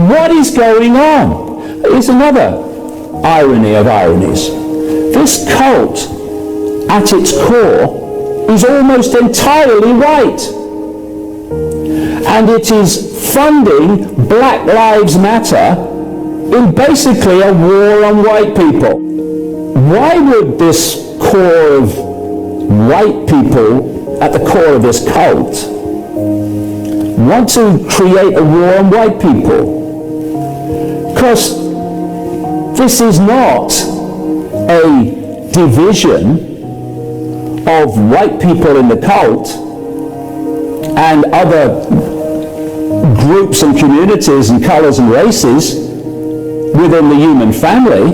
What is going on? It's another irony of ironies. This cult, at its core, is almost entirely white. And it is funding Black Lives Matter in basically a war on white people. Why would this core of white people at the core of this cult want to create a war on white people? Because this is not a division of white people in the cult and other groups and communities and colors and races within the human family.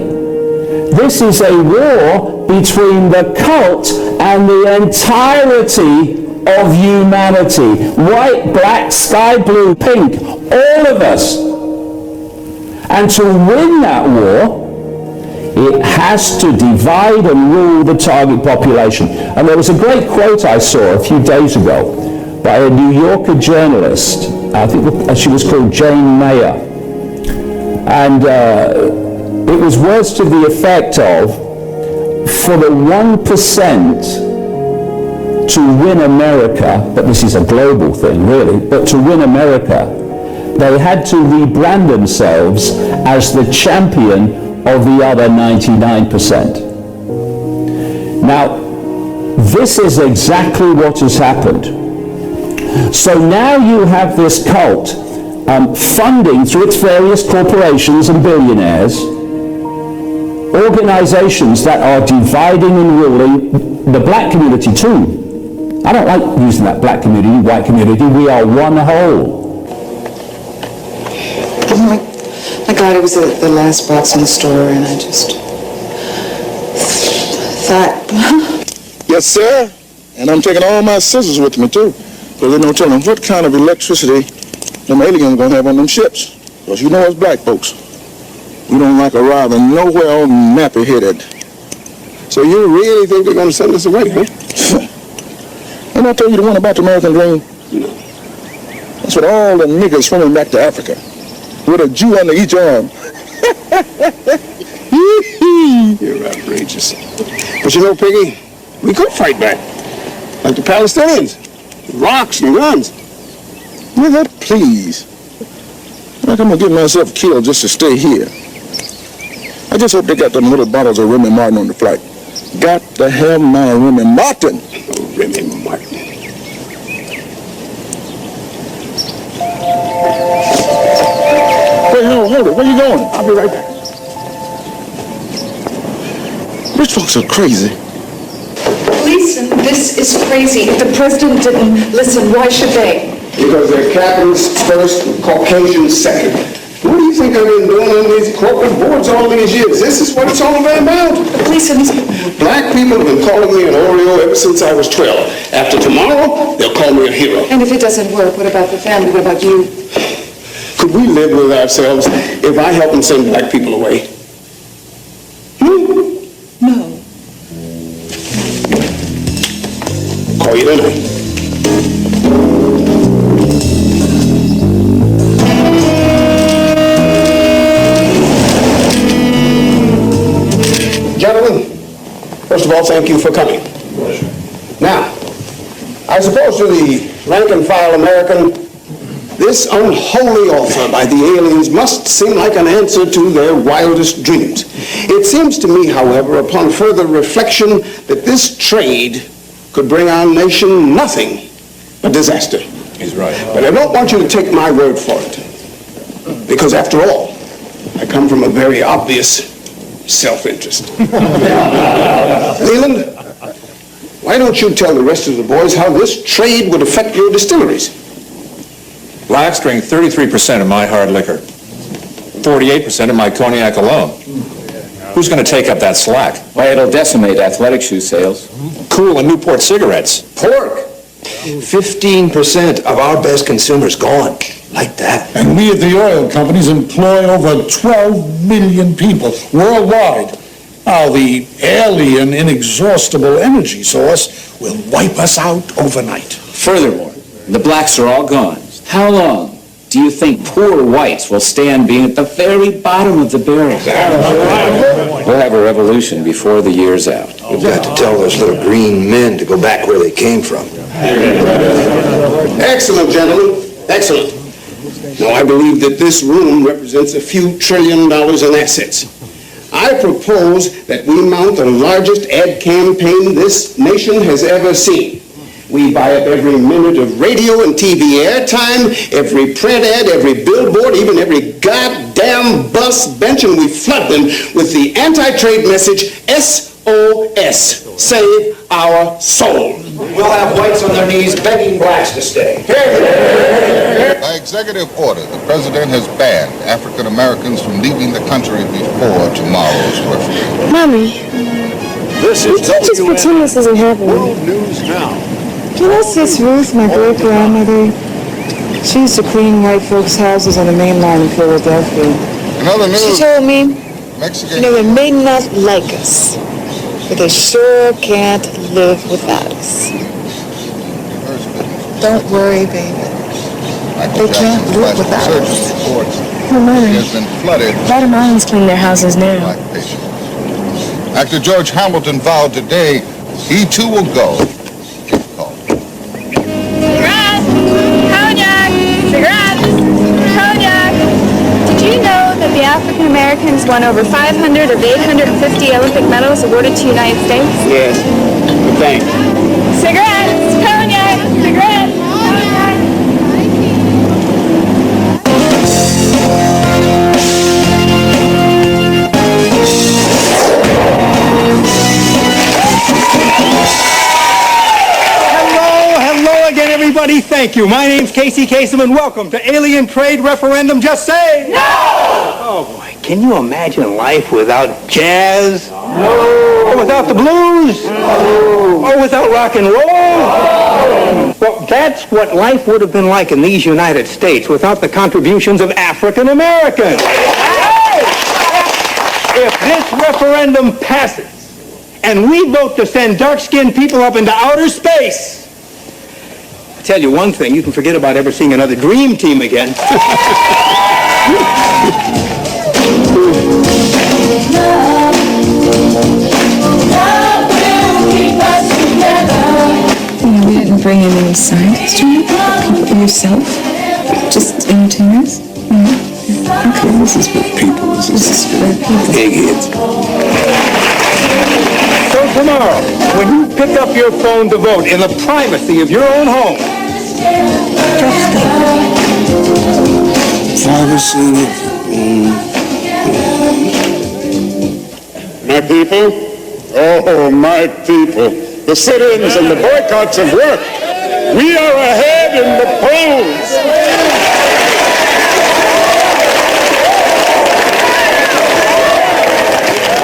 This is a war between the cult and the entirety of humanity. White, black, sky blue, pink, all of us. And to win that war, it has to divide and rule the target population. And there was a great quote I saw a few days ago by a New Yorker journalist. I think she was called Jane Mayer. And it was words to the effect of, for the 1% to win America, but this is a global thing really, but to win America, they had to rebrand themselves as the champion of the other 99%. Now, this is exactly what has happened. So now you have this cult funding through its various corporations and billionaires, organizations that are dividing and ruling the black community too. I don't like using that black community, white community. We are one whole. My God, it was the last box in the store, and I just thought... Yes, sir. And I'm taking all my scissors with me, too. Because there's no telling what kind of electricity them aliens going to have on them ships. Because you know us black folks, we don't like arriving nowhere all nappy-headed. So you really think they're going to send us away, huh? And I told you the one about the American dream? That's what all the niggas swimming back to Africa, with a Jew under each arm. You're outrageous. But you know, Piggy, we could fight back. Like the Palestinians. Rocks and guns. Nigga, please. Like I'm gonna get myself killed just to stay here. I just hope they got them little bottles of Remy Martin on the flight. Got to have my Remy Martin. Oh, Remy Martin. Hey, hold it. Where you going? I'll be right back. Rich folks are crazy. Listen, this is crazy. If the president didn't listen, why should they? Because they're capitalist first, Caucasian second. What do you think I've been doing on these corporate boards all these years? This is what it's all about. Listen, black people have been calling me an Oreo ever since I was 12. After tomorrow, they'll call me a hero. And if it doesn't work, what about the family? What about you? Could we live with ourselves if I help them send black people away? No. Call you tonight. Gentlemen, first of all, thank you for coming. Now, I suppose to the rank and file American, this unholy offer by the aliens must seem like an answer to their wildest dreams. It seems to me, however, upon further reflection, that this trade could bring our nation nothing but disaster. He's right. But I don't want you to take my word for it. Because after all, I come from a very obvious self-interest. Leland, why don't you tell the rest of the boys how this trade would affect your distilleries? Blacks drink 33% of my hard liquor, 48% of my cognac alone. Who's going to take up that slack? Why, it'll decimate athletic shoe sales. Cool and Newport cigarettes. Pork. 15% of our best consumers gone. Like that. And we at the oil companies employ over 12 million people worldwide. Now, the alien, inexhaustible energy source will wipe us out overnight. Furthermore, the blacks are all gone. How long do you think poor whites will stand being at the very bottom of the barrel? We'll have a revolution before the year's out. We've got to tell those little green men to go back where they came from. Excellent, gentlemen. Excellent. Now, I believe that this room represents a few $1 trillion in assets. I propose that we mount the largest ad campaign this nation has ever seen. We buy up every minute of radio and TV airtime, every print ad, every billboard, even every goddamn bus bench, and we flood them with the anti-trade message, SOS, save our soul. We'll have whites on their knees begging blacks to stay. By executive order, the president has banned African Americans from leaving the country before tomorrow's curfew. Mommy, This you can't just pretend this isn't happening. News Now. You know, Sis Ruth, my great-grandmother, she used to clean white folks' houses on the main line in Philadelphia. In other news, She told me, Mexican... you know, they may not like us, but they sure can't live without us. Don't worry, baby. They can't live without us. He has been flooded. A lot of Mayans clean their houses now. Actor George Hamilton vowed today he too will go. Did you know that the African Americans won over 500 of 850 Olympic medals awarded to United States? Yes. Thanks. Cigarettes, cognac, cigarettes, cognac. Hello again, everybody. Thank you. My name's Casey Kasem, and welcome to Alien Trade Referendum. Just say no! Oh, boy. Can you imagine life without jazz? No! Or without the blues? No! Or without rock and roll? No! Well, that's what life would have been like in these United States without the contributions of African Americans. If this referendum passes, and we vote to send dark-skinned people up into outer space, I'll tell you one thing, you can forget about ever seeing another dream team again. We didn't bring in any scientists or anything? Yourself? Just entertainers? Okay, this is for people. This is for Eggheads. So tomorrow, when you pick up your phone to vote in the privacy of your own home, just think. My people, Oh, my people, the sit-ins and the boycotts of work. We are ahead in the polls.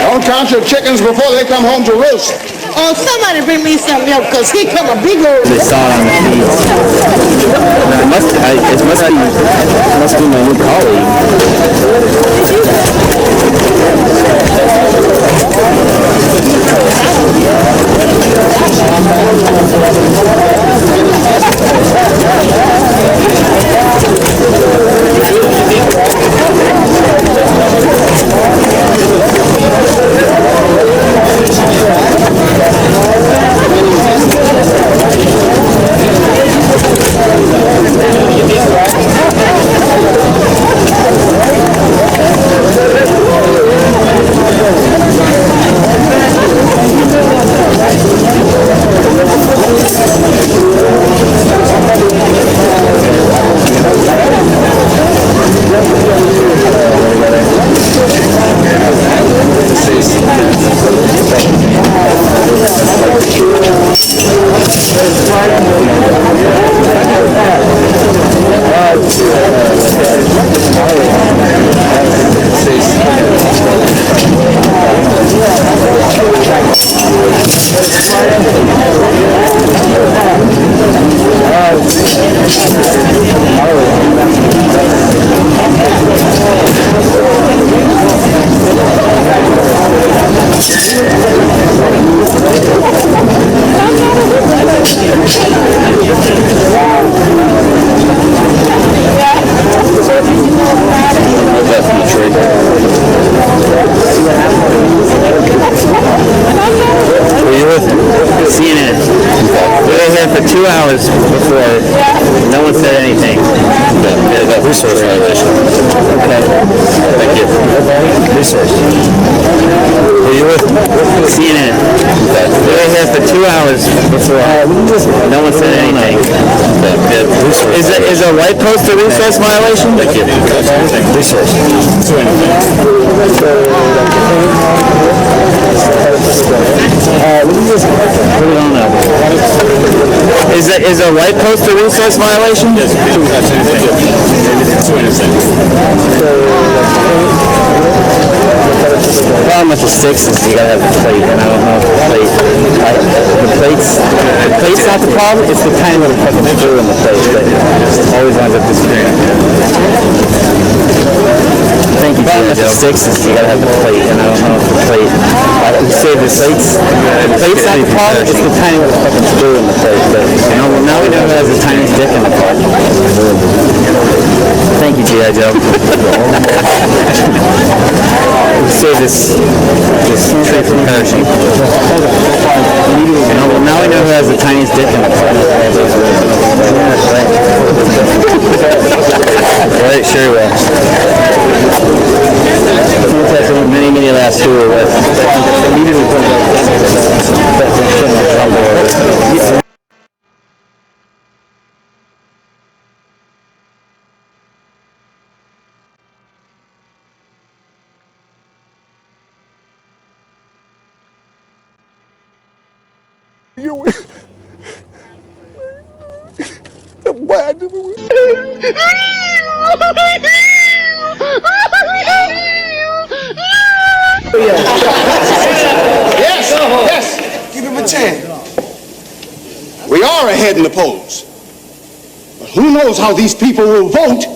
Don't count your chickens before they come home to roost. Oh, somebody bring me some milk, because he come a big old... They saw it on the feeds. It must be my new colleague. Is a light post a recess violation? Recess. Put it on now. Is a light post a recess violation? The problem with the sticks is you gotta have the plate, and I don't know if the plate's not the problem, it's the tiny little fucking screw in the plate that always ends up disappearing. Thank you, Joe. The sticks is you gotta have the plate, and I don't know if the plate, you say the plate's not the problem, it's the tiny little fucking screw in the plate that, now we know it has the tiniest dick in the plate. Thank you, G.I. Joe. Say this straight from parachute. Now we know who has the tiniest dick in the plate. Right, sure he will. Many, many last two were Yes, give him a chance. We are ahead in the polls. But who knows how these people will vote in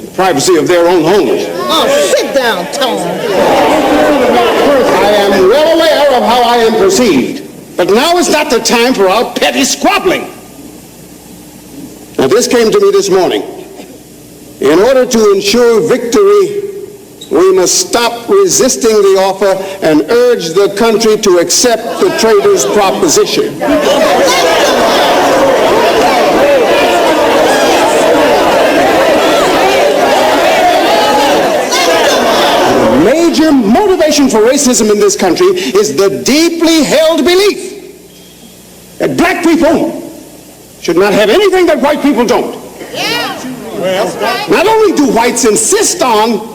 the privacy of their own homes. Oh, sit down, Tom. I am well aware of how I am perceived, but now is not the time for our petty squabbling. Now, this came to me this morning. In order to ensure victory, we must stop resisting the offer and urge the country to accept the trader's proposition. The major motivation for racism in this country is the deeply held belief that black people should not have anything that white people don't. Not only do whites insist on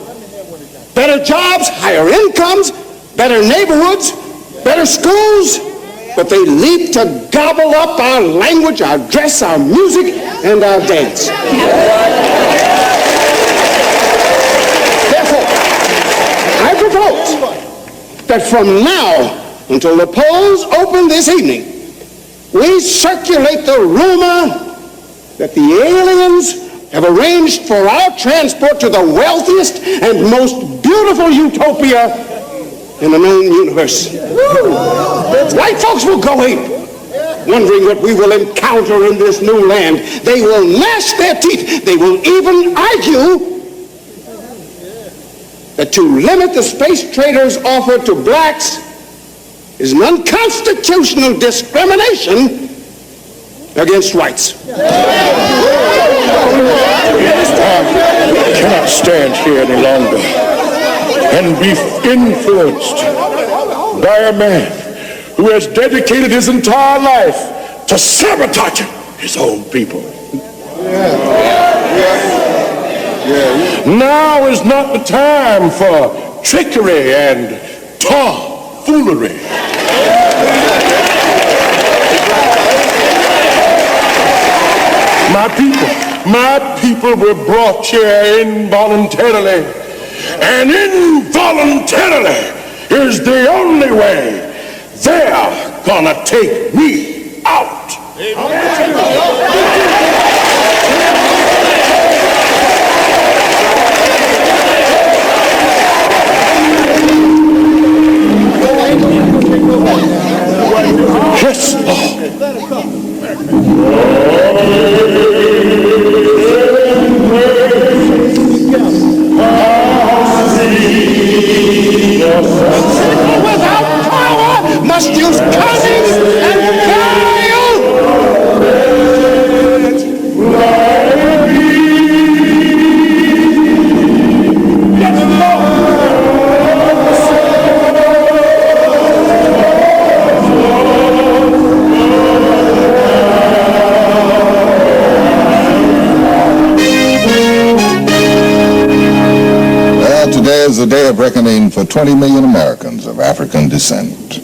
better jobs, higher incomes, better neighborhoods, better schools, but they leap to gobble up our language, our dress, our music, and our dance. Therefore, I propose that from now until the polls open this evening, we circulate the rumor that the aliens have arranged for our transport to the wealthiest and most beautiful utopia in the known universe. White folks will go ape, wondering what we will encounter in this new land. They will gnash their teeth. They will even argue that to limit the space traders' offer to blacks is an unconstitutional discrimination against whites. I cannot stand here any longer and be influenced by a man who has dedicated his entire life to sabotaging his own people. Now is not the time for trickery and tomfoolery. My people were brought here involuntarily, and involuntarily is the only way they're gonna take me out. Yes, Lord. Without power must use cunning and guile. Today is the day of reckoning for 20 million Americans of African descent.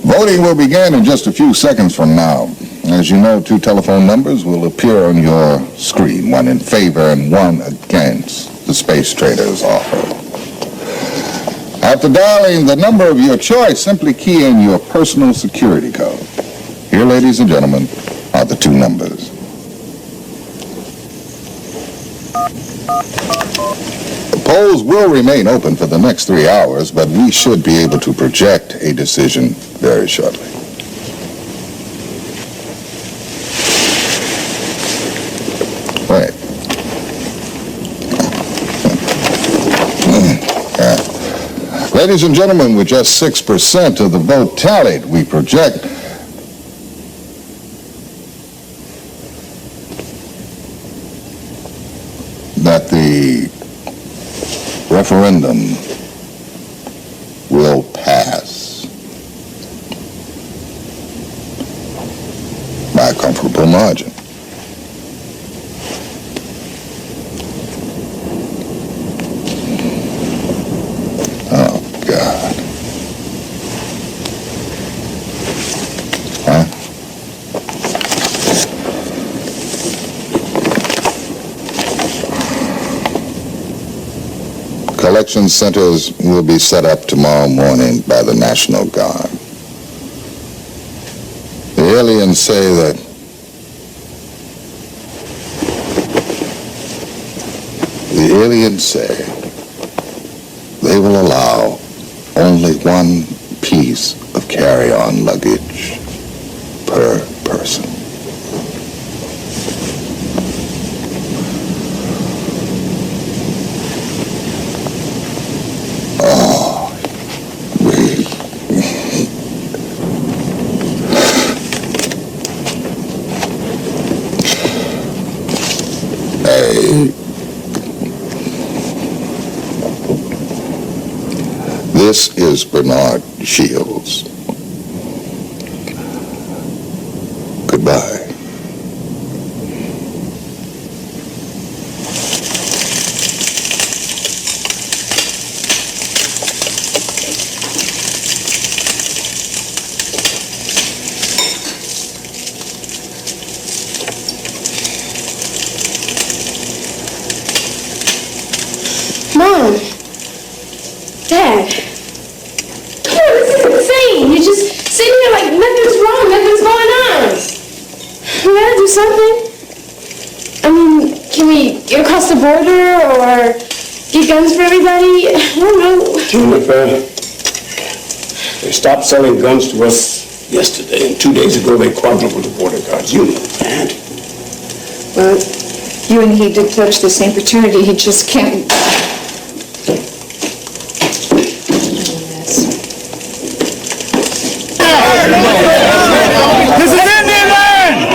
Voting will begin in just a few seconds from now. As you know, 2 telephone numbers will appear on your screen, one in favor and one against the space traders' offer. After dialing the number of your choice, simply key in your personal security code. Here, ladies and gentlemen, are the 2 numbers. The polls will remain open for the next 3 hours, but we should be able to project a decision very shortly. Wait. Ladies and gentlemen, with just 6% of the vote tallied, we project that the referendum will pass by a comfortable margin. Oh, God. Huh? Collection centers will be set up tomorrow morning by the National Guard. The aliens say that they will allow only 1 piece of carry-on luggage per person. This is Bernard Shields. Goodbye. Dad. Come on, this is insane. You're just sitting here like nothing's wrong, nothing's going on. We gotta do something. I mean, can we get across the border or get guns for everybody? I don't know. Jennifer, they stopped selling guns to us yesterday, and 2 days ago they quadrupled the border guards. You know that. Well, you and he did pledge the same fraternity. He just can't... This is Indian land!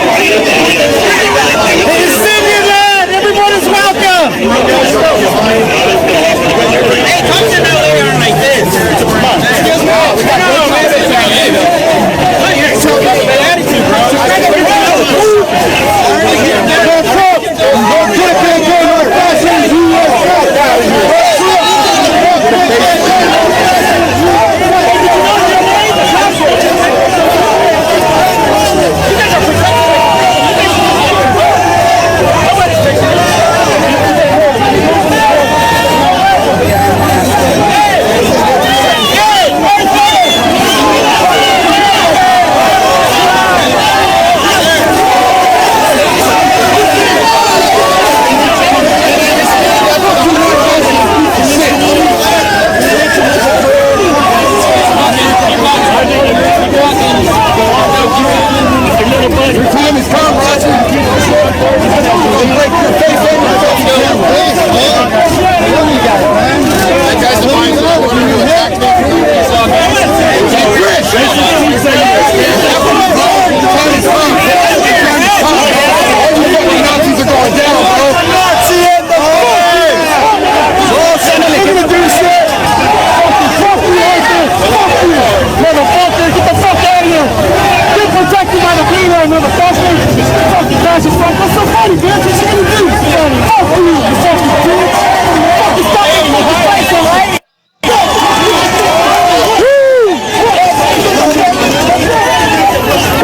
This is Indian land! Everybody's welcome! Hey, come to know they are like this. Excuse me.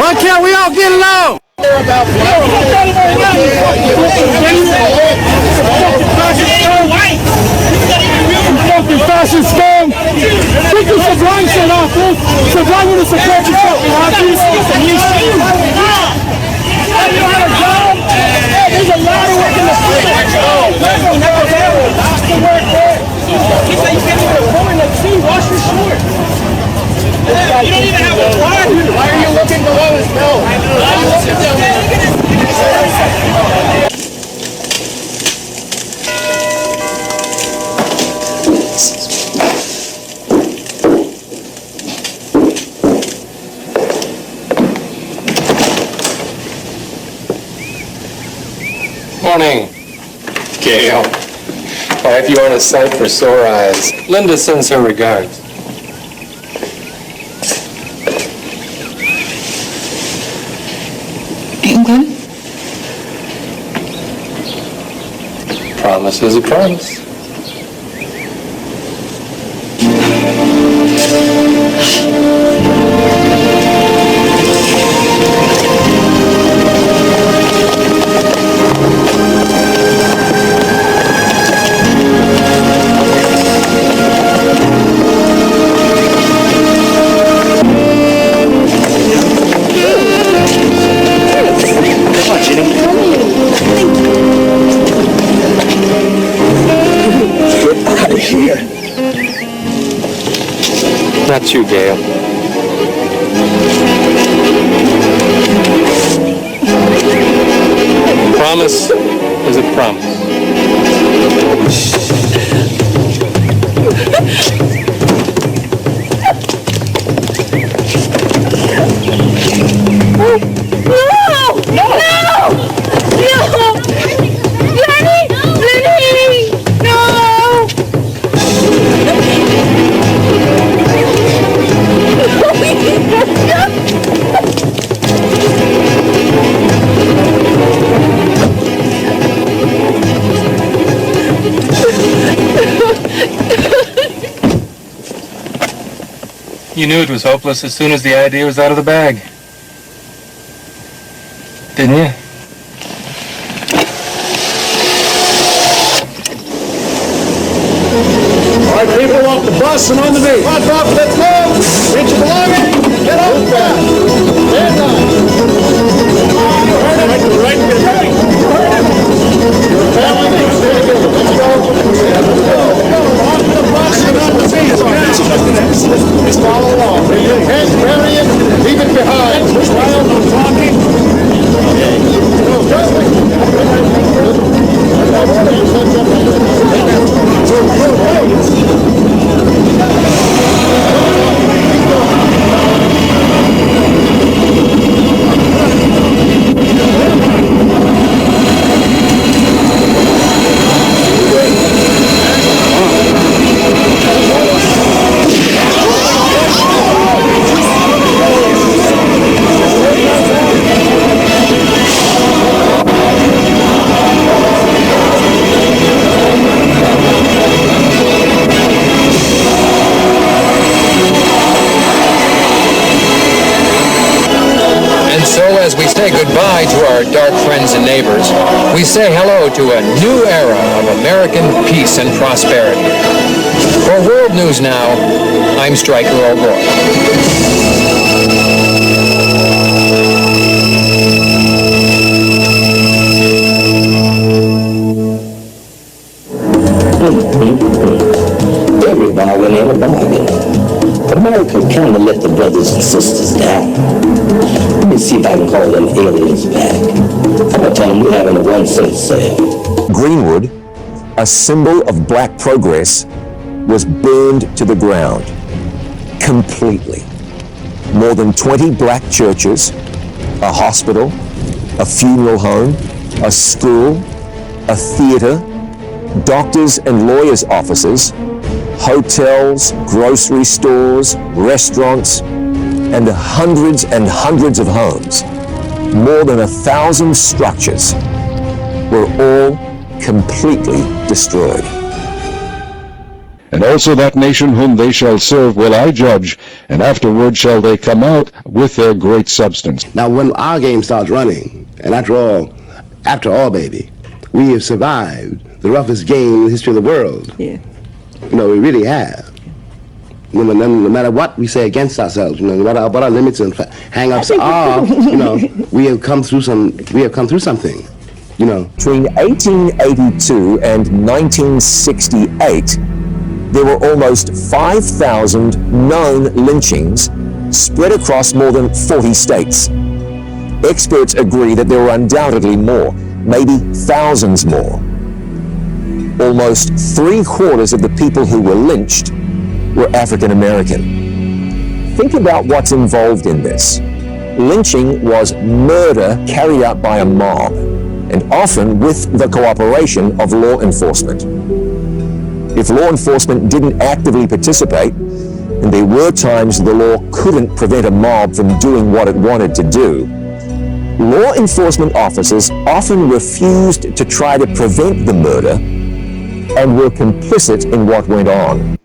Why can't we all get along? Fucking fascist scum! Think you should run shit off this? Should run with a security fucking office? You know how to go? There's a lot of work in the street. Lots of work there. You say you can't even go in the sea, wash your shorts. You don't even have a car. Why are you looking below his belt? Why are you looking down there? Morning, Gail. Wife, you aren't a sight for sore eyes. Linda sends her regards. England? Promise is a promise. Not you, Gail. Promise is a promise. You knew it was hopeless as soon as the idea was out of the bag. Didn't you? All right, people, off the bus and on the base. Come on, Bob, let's go. Get your belongings. Get off the bus. Stand on. Right to the right, get ready. Your family, stay together. Let's go. Off the bus and on the base. Just follow along. Head, carry it, leave it behind. While I'm talking. As we say goodbye to our dark friends and neighbors, we say hello to a new era of American peace and prosperity. For World News Now, I'm Stryker O'Rourke. Every bargain ain't a bargain. America kind of let the brothers and sisters down. Let me see if I can call them aliens back. I'm gonna tell them we're having a 1-cent sale. Greenwood, a symbol of black progress, was burned to the ground completely. More than 20 black churches, a hospital, a funeral home, a school, a theater, doctors and lawyers' offices, hotels, grocery stores, restaurants, and hundreds of homes, more than 1,000 structures, were all completely destroyed. And also that nation whom they shall serve will I judge, and afterward shall they come out with their great substance. Now, when our game starts running, and after all, baby, we have survived the roughest game in the history of the world. Yeah. You know, we really have. No matter what we say against ourselves, you know, no matter what our limits and hang-ups are, you know, we have come through something, you know. Between 1882 and 1968, there were almost 5,000 known lynchings spread across more than 40 states. Experts agree that there were undoubtedly more, maybe thousands more. Almost 3/4 of the people who were lynched were African American. Think about what's involved in this. Lynching was murder carried out by a mob, and often with the cooperation of law enforcement. If law enforcement didn't actively participate, and there were times the law couldn't prevent a mob from doing what it wanted to do, law enforcement officers often refused to try to prevent the murder and were complicit in what went on.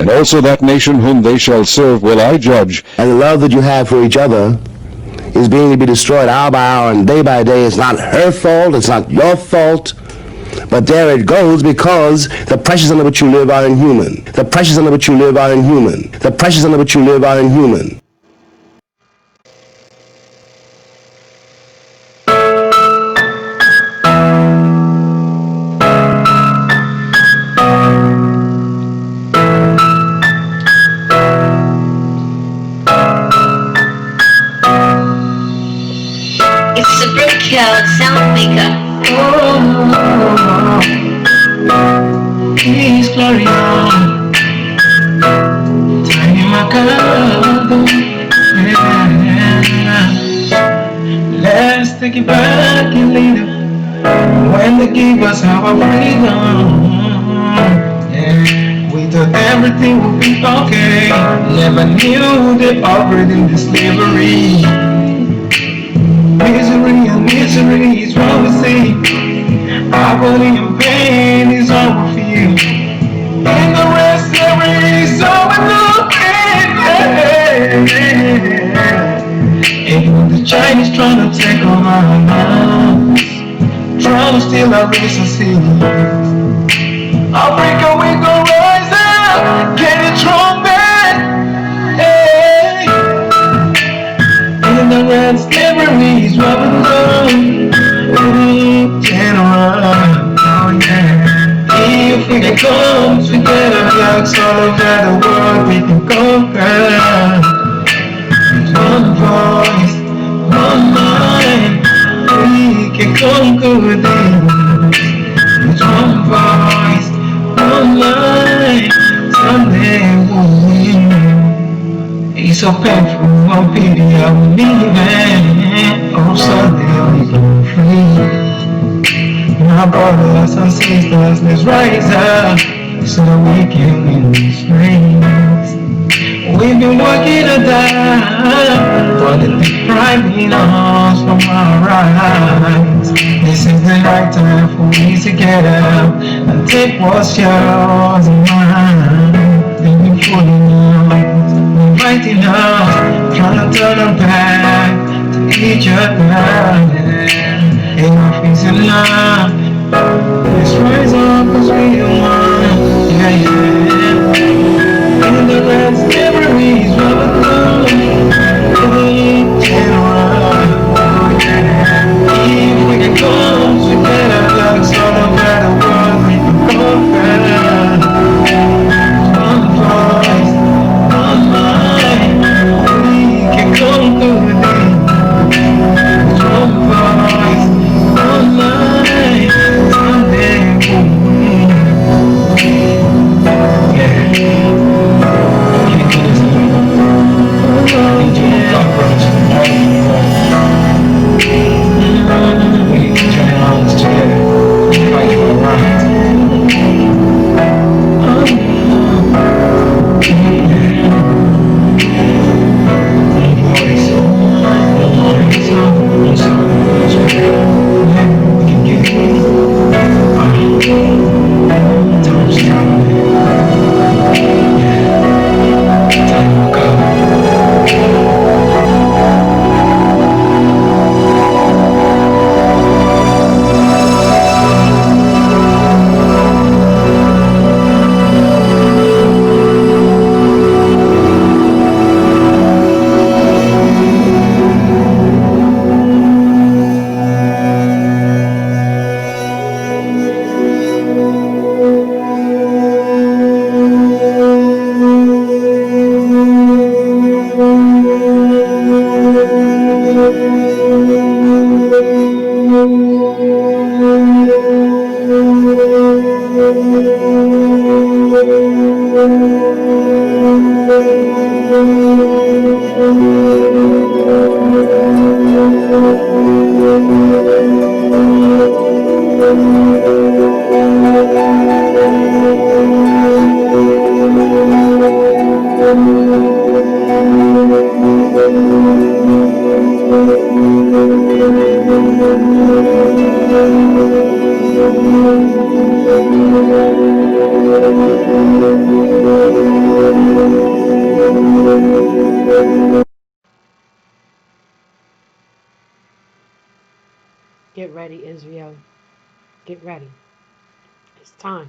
And also that nation whom they shall serve will I judge. And the love that you have for each other is being to be destroyed hour by hour and day by day. It's not her fault, it's not your fault, but there it goes because the pressures under which you live are inhuman. The pressures under which you live are inhuman. The pressures under which you live are inhuman. Please carry on. Tiny Macaco. take it back and later. When they gave us our freedom, yeah, we thought everything would be okay. Never knew they offered in the slavery. Misery and misery is what we see. Agony and pain is all we feel. In the rest slavery is all we know. Even the Chinese trying to take over our minds, trying to steal our race and see. Africa, we gon' rise up, get it stronger. Hey. In the red slavery is what we know. Oh yeah. If we can come together, blacks all over the world, we can conquer. One voice, one mind, we can conquer this. With one voice, one mind, someday we'll win. It's so painful, one pity I'm leaving. Oh, someday we go free. My brothers and sisters, let's rise up so we can win this race. We've been working a time, but they're depriving us from our rights. This is the right time for we to get up and take what's yours and mine. They've been fooling us, inviting us, trying to turn our back to each other. Enough is enough. Let's rise up 'cause we are one. Yeah, yeah. In the red slavery is what we know. If we can come together, blacks all over the world, we can conquer. One voice, one mind, we can conquer this. One voice, one mind, someday we'll win. Yeah. Get ready, Israel. Get ready. It's time.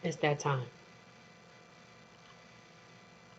It's that time.